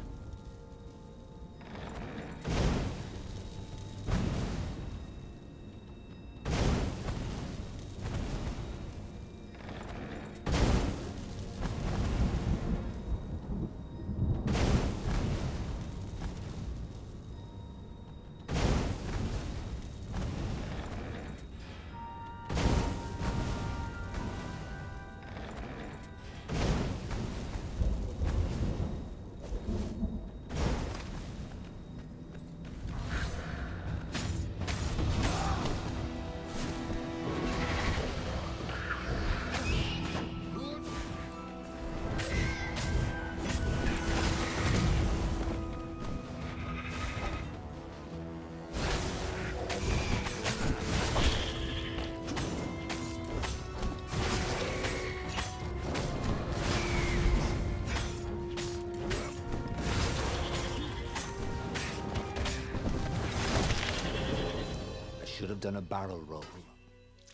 Should have done a barrel roll,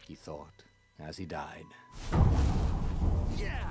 he thought, as he died. Yeah!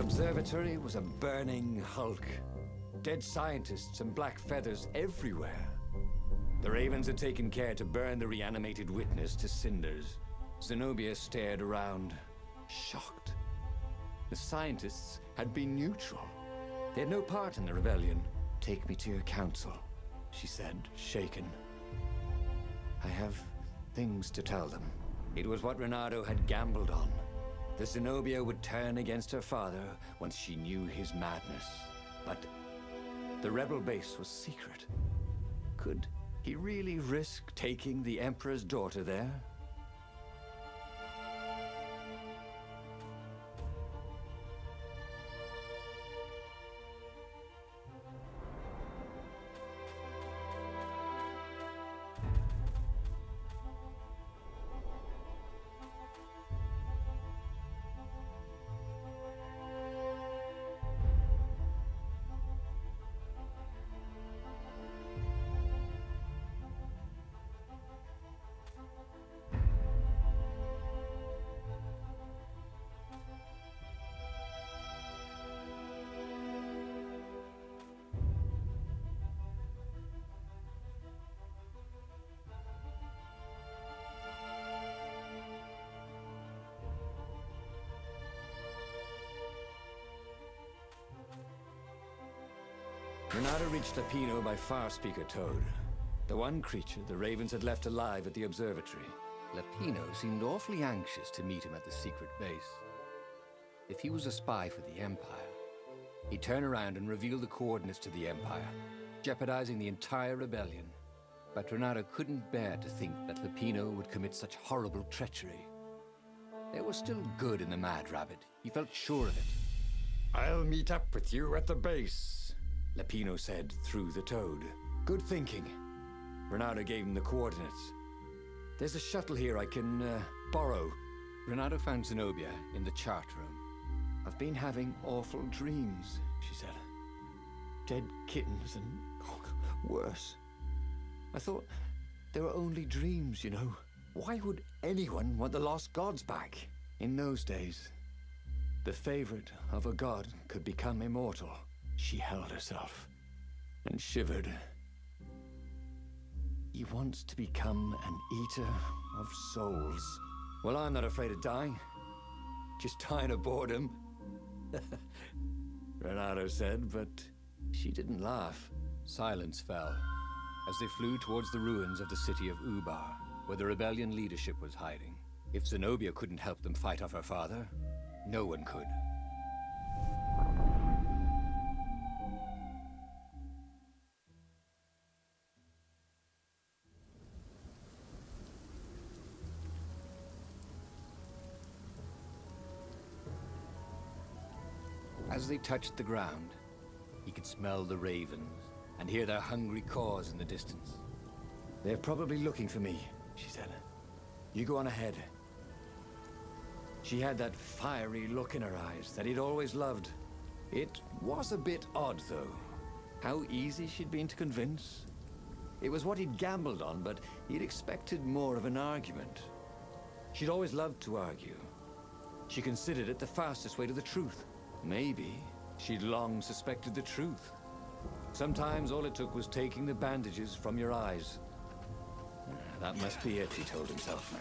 observatory was a burning hulk. Dead scientists and black feathers everywhere. The Ravens had taken care to burn the reanimated witness to cinders. Zenobia stared around, shocked. The scientists had been neutral. They had no part in the rebellion. "Take me to your council," she said, shaken. "I have things to tell them." It was what Renato had gambled on. The Zenobia would turn against her father once she knew his madness. But the rebel base was secret. Could he really risk taking the Emperor's daughter there? Renato reached Lapino by Farspeaker Toad, the one creature the Ravens had left alive at the observatory. Lapino seemed awfully anxious to meet him at the secret base. If he was a spy for the Empire, he'd turn around and reveal the coordinates to the Empire, jeopardizing the entire rebellion. But Renato couldn't bear to think that Lapino would commit such horrible treachery. There was still good in the Mad Rabbit. He felt sure of it. I'll meet up with you at the base, Lapino said through the Toad. Good thinking. Renato gave him the coordinates. There's a shuttle here I can borrow. Renato found Zenobia in the chart room. I've been having awful dreams, she said. Dead kittens and worse. I thought they were only dreams, you know. Why would anyone want the lost gods back? In those days, the favorite of a god could become immortal. She held herself and shivered. He wants to become an eater of souls. Well, I'm not afraid of dying. Just dying of boredom. Renato said, but she didn't laugh. Silence fell as they flew towards the ruins of the city of Ubar, where the rebellion leadership was hiding. If Zenobia couldn't help them fight off her father, no one could. As they touched the ground, he could smell the ravens and hear their hungry caws in the distance. They're probably looking for me, she said. You go on ahead. She had that fiery look in her eyes that he'd always loved. It was a bit odd, though. How easy she'd been to convince. It was what he'd gambled on, but he'd expected more of an argument. She'd always loved to argue. She considered it the fastest way to the truth. Maybe she'd long suspected the truth. Sometimes all it took was taking the bandages from your eyes. That must be it, he told himself.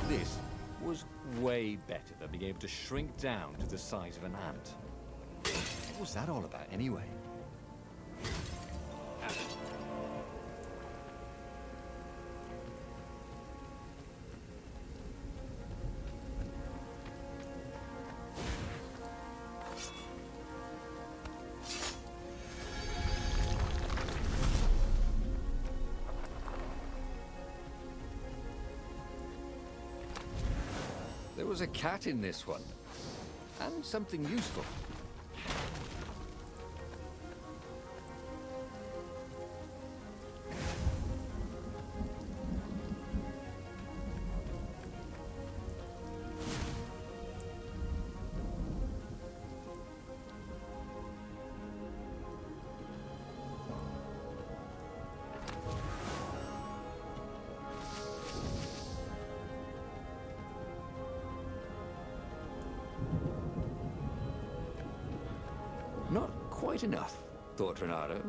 This was way better than being able to shrink down to the size of an ant. What was that all about, anyway? There was a cat in this one, and something useful. Quite enough, thought Renato.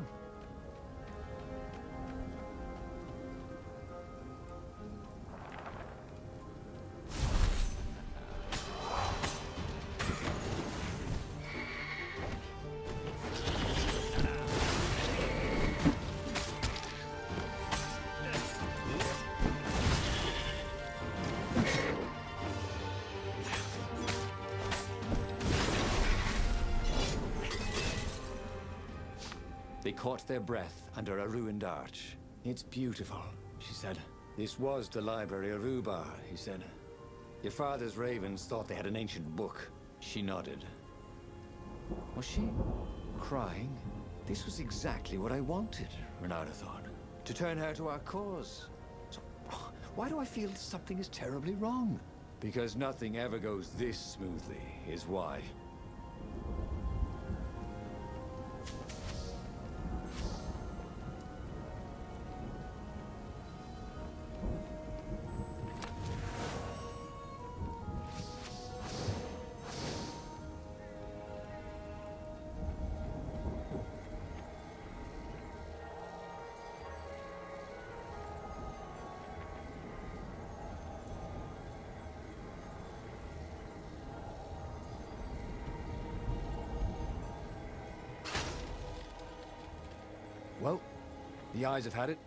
They caught their breath under a ruined arch. It's beautiful, she said. This was the library of Ubar, he said. Your father's ravens thought they had an ancient book. She nodded. Was she crying? This was exactly what I wanted, Renato thought. To turn her to our cause. So, why do I feel something is terribly wrong? Because nothing ever goes this smoothly, is why. Well, the eyes have had it.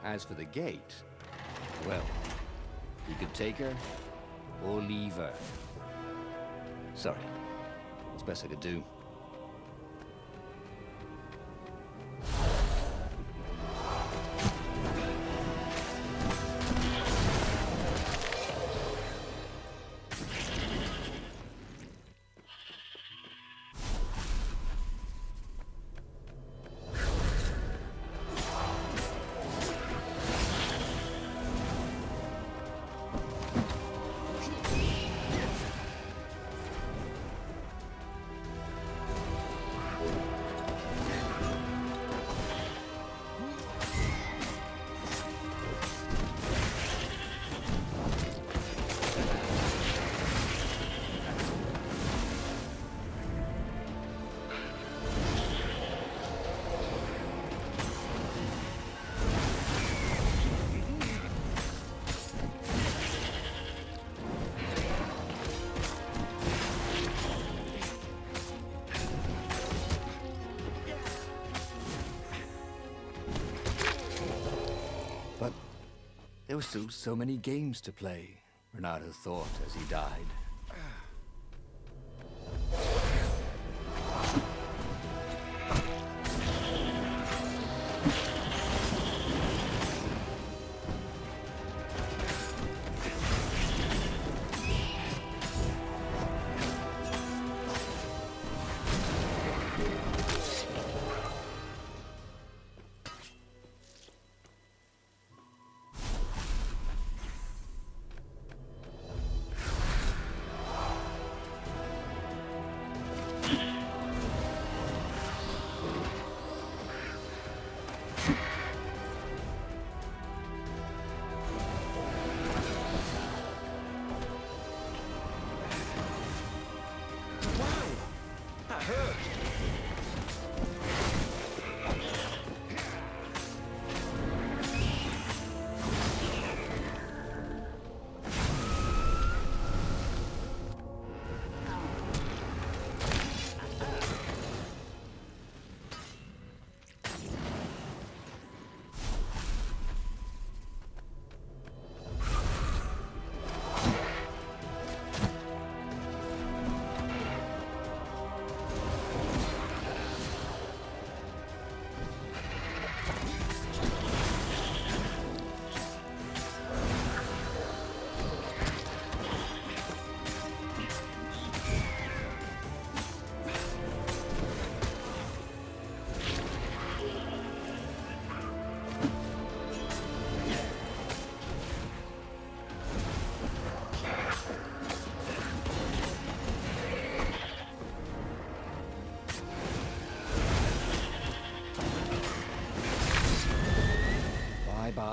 As for the gate, well, you could take her or leave her. Sorry, it's best I could do. But there were still so many games to play, Renato thought as he died.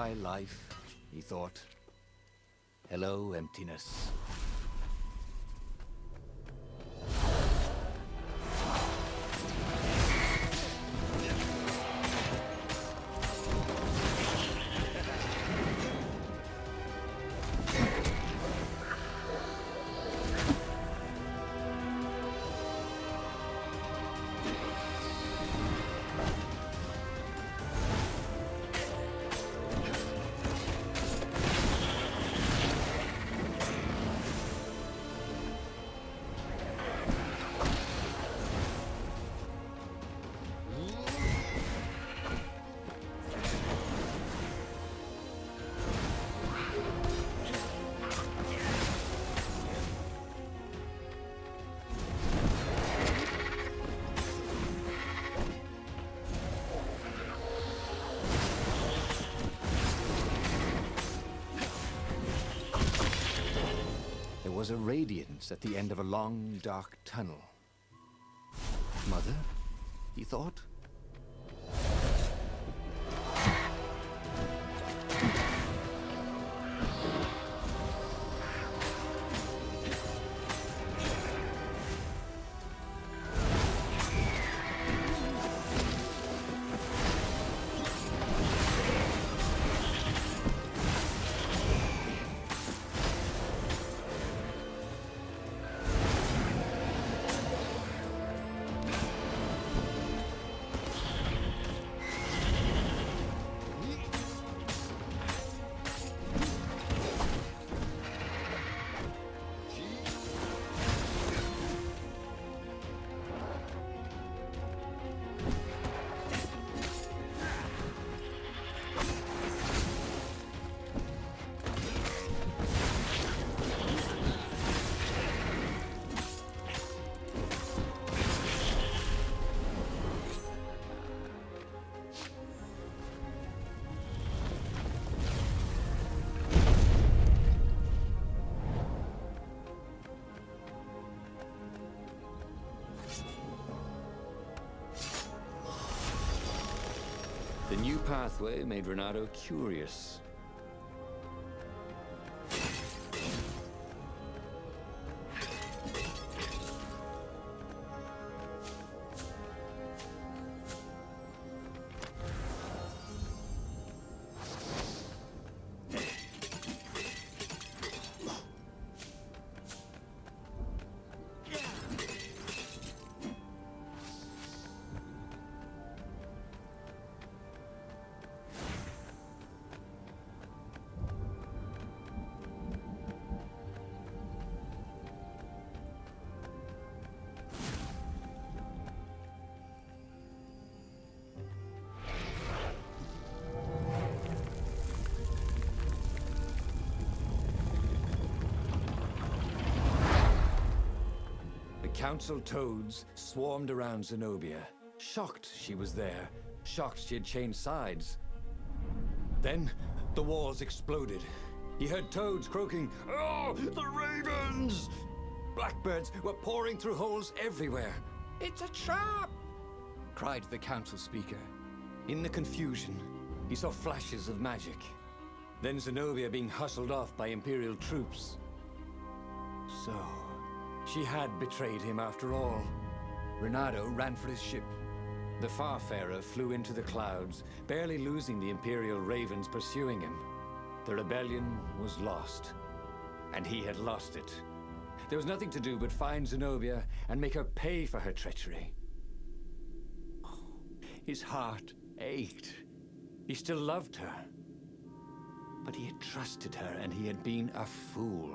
Goodbye, life, he thought. Hello, emptiness. There was a radiance at the end of a long, dark tunnel. Mother? He thought. The new pathway made Renato curious. Council toads swarmed around Zenobia, shocked she was there, shocked she had changed sides. Then, the walls exploded. He heard toads croaking, "Oh, the ravens!" Blackbirds were pouring through holes everywhere. "It's a trap!" cried the council speaker. In the confusion, he saw flashes of magic. Then Zenobia being hustled off by Imperial troops. So... she had betrayed him after all. Renato ran for his ship. The Farfarer flew into the clouds, barely losing the Imperial ravens pursuing him. The rebellion was lost, and he had lost it. There was nothing to do but find Zenobia and make her pay for her treachery. Oh, his heart ached. He still loved her. But he had trusted her, and he had been a fool.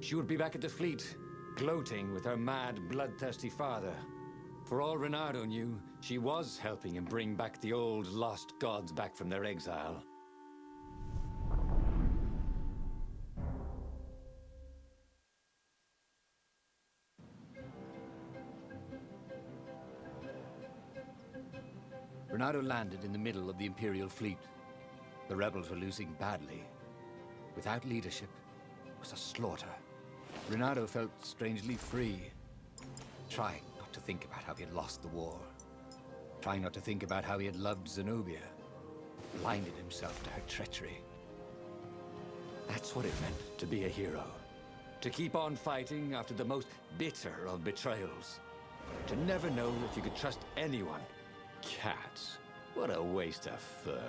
She would be back at the fleet, gloating with her mad, bloodthirsty father. For all Renato knew, she was helping him bring back the old, lost gods back from their exile. Renato landed in the middle of the Imperial fleet. The rebels were losing badly. Without leadership, it was a slaughter. Renato felt strangely free, trying not to think about how he had lost the war, trying not to think about how he had loved Zenobia. blinded himself to her treachery. That's what it meant to be a hero. To keep on fighting after the most bitter of betrayals. To never know if you could trust anyone. Cats. What a waste of fur.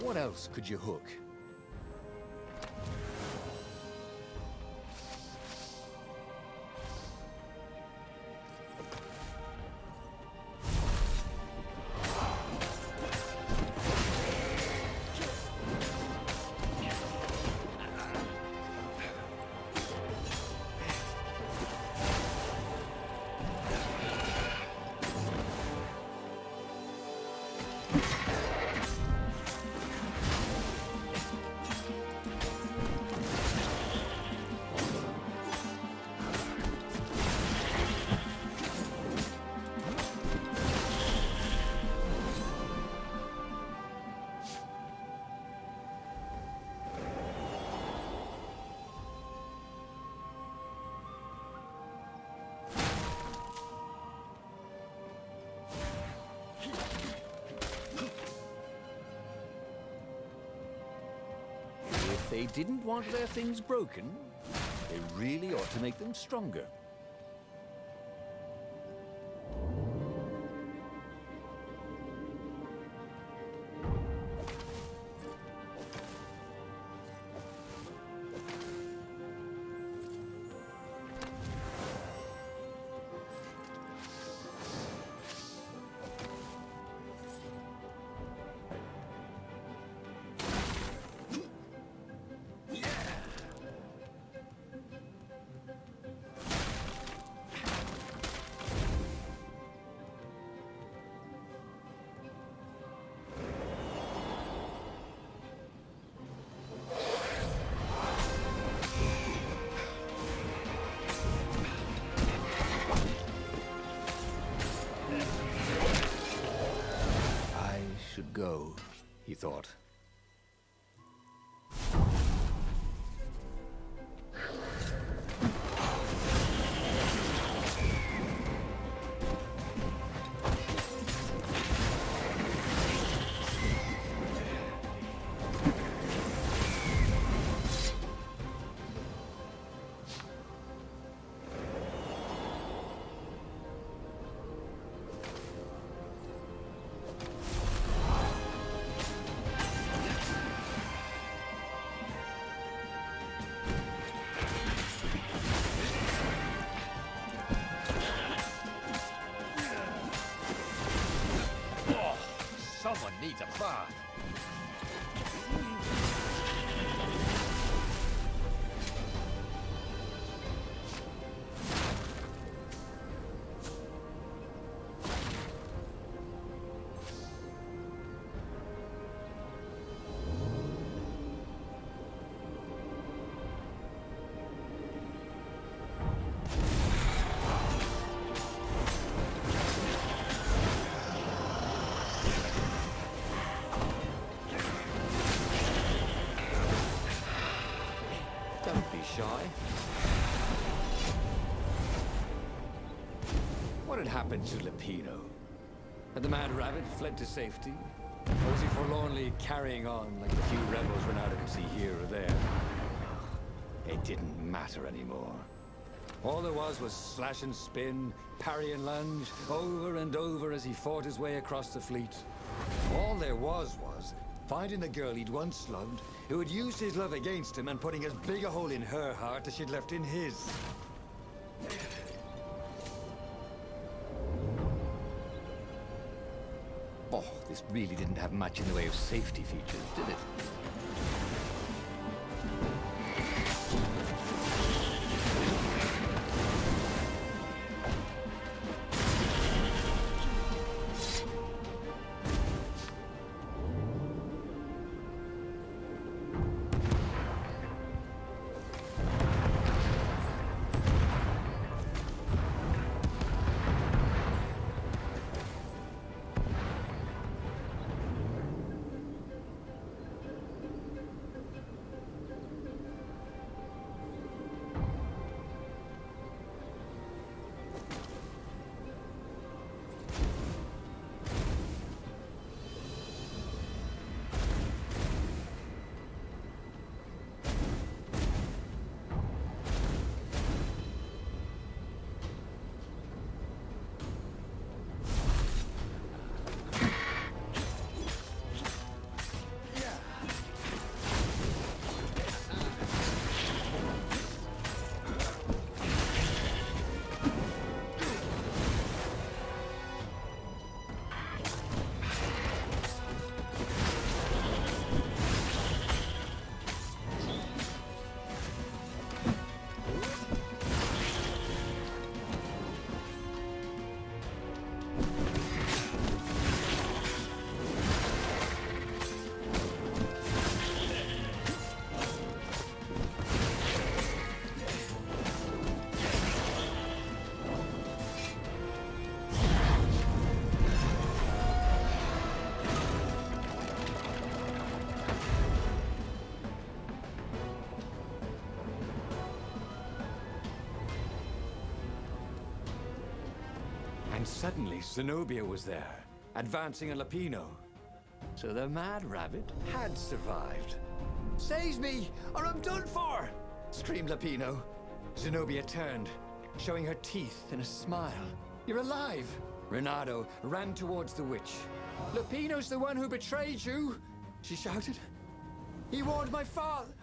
What else could you hook? If they didn't want their things broken, they really ought to make them stronger. Go, he thought. Someone needs a bath. What had happened to Lupino? Had the mad rabbit fled to safety? Or was he forlornly carrying on like the few rebels run out to sea here or there? It didn't matter anymore. All there was slash and spin, parry and lunge, over and over as he fought his way across the fleet. All there was finding the girl he'd once loved, who had used his love against him and putting as big a hole in her heart as she'd left in his. Oh, this really didn't have much in the way of safety features, did it? suddenly Zenobia was there, advancing a Lapino. So the Mad Rabbit had survived. "Save me, or I'm done for!" screamed Lapino. Zenobia turned, showing her teeth in a smile. "You're alive!" Renato ran towards the witch. "Lapino's the one who betrayed you!" she shouted. "He warned my father!"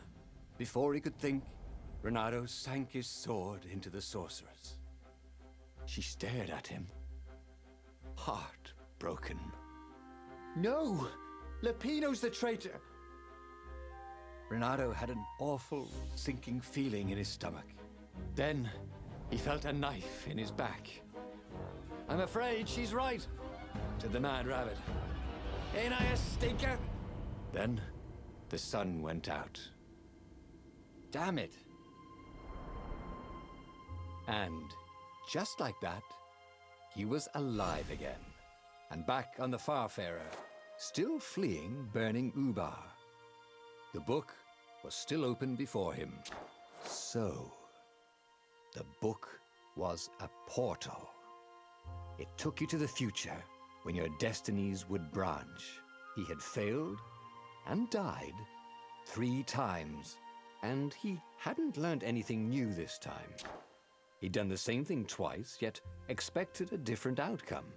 Before he could think, Renato sank his sword into the sorceress. She stared at him, heartbroken. "No! Lapino's the traitor!" Renato had an awful, sinking feeling in his stomach. Then, he felt a knife in his back. "I'm afraid she's right," said the Mad Rabbit. "Ain't I a stinker?" Then, the sun went out. Damn it. And just like that, he was alive again, and back on the Farfarer, still fleeing burning Ubar. The book was still open before him. So, the book was a portal. It took you to the future, when your destinies would branch. He had failed and died 3 times, and he hadn't learned anything new this time. He'd done the same thing twice, yet expected a different outcome.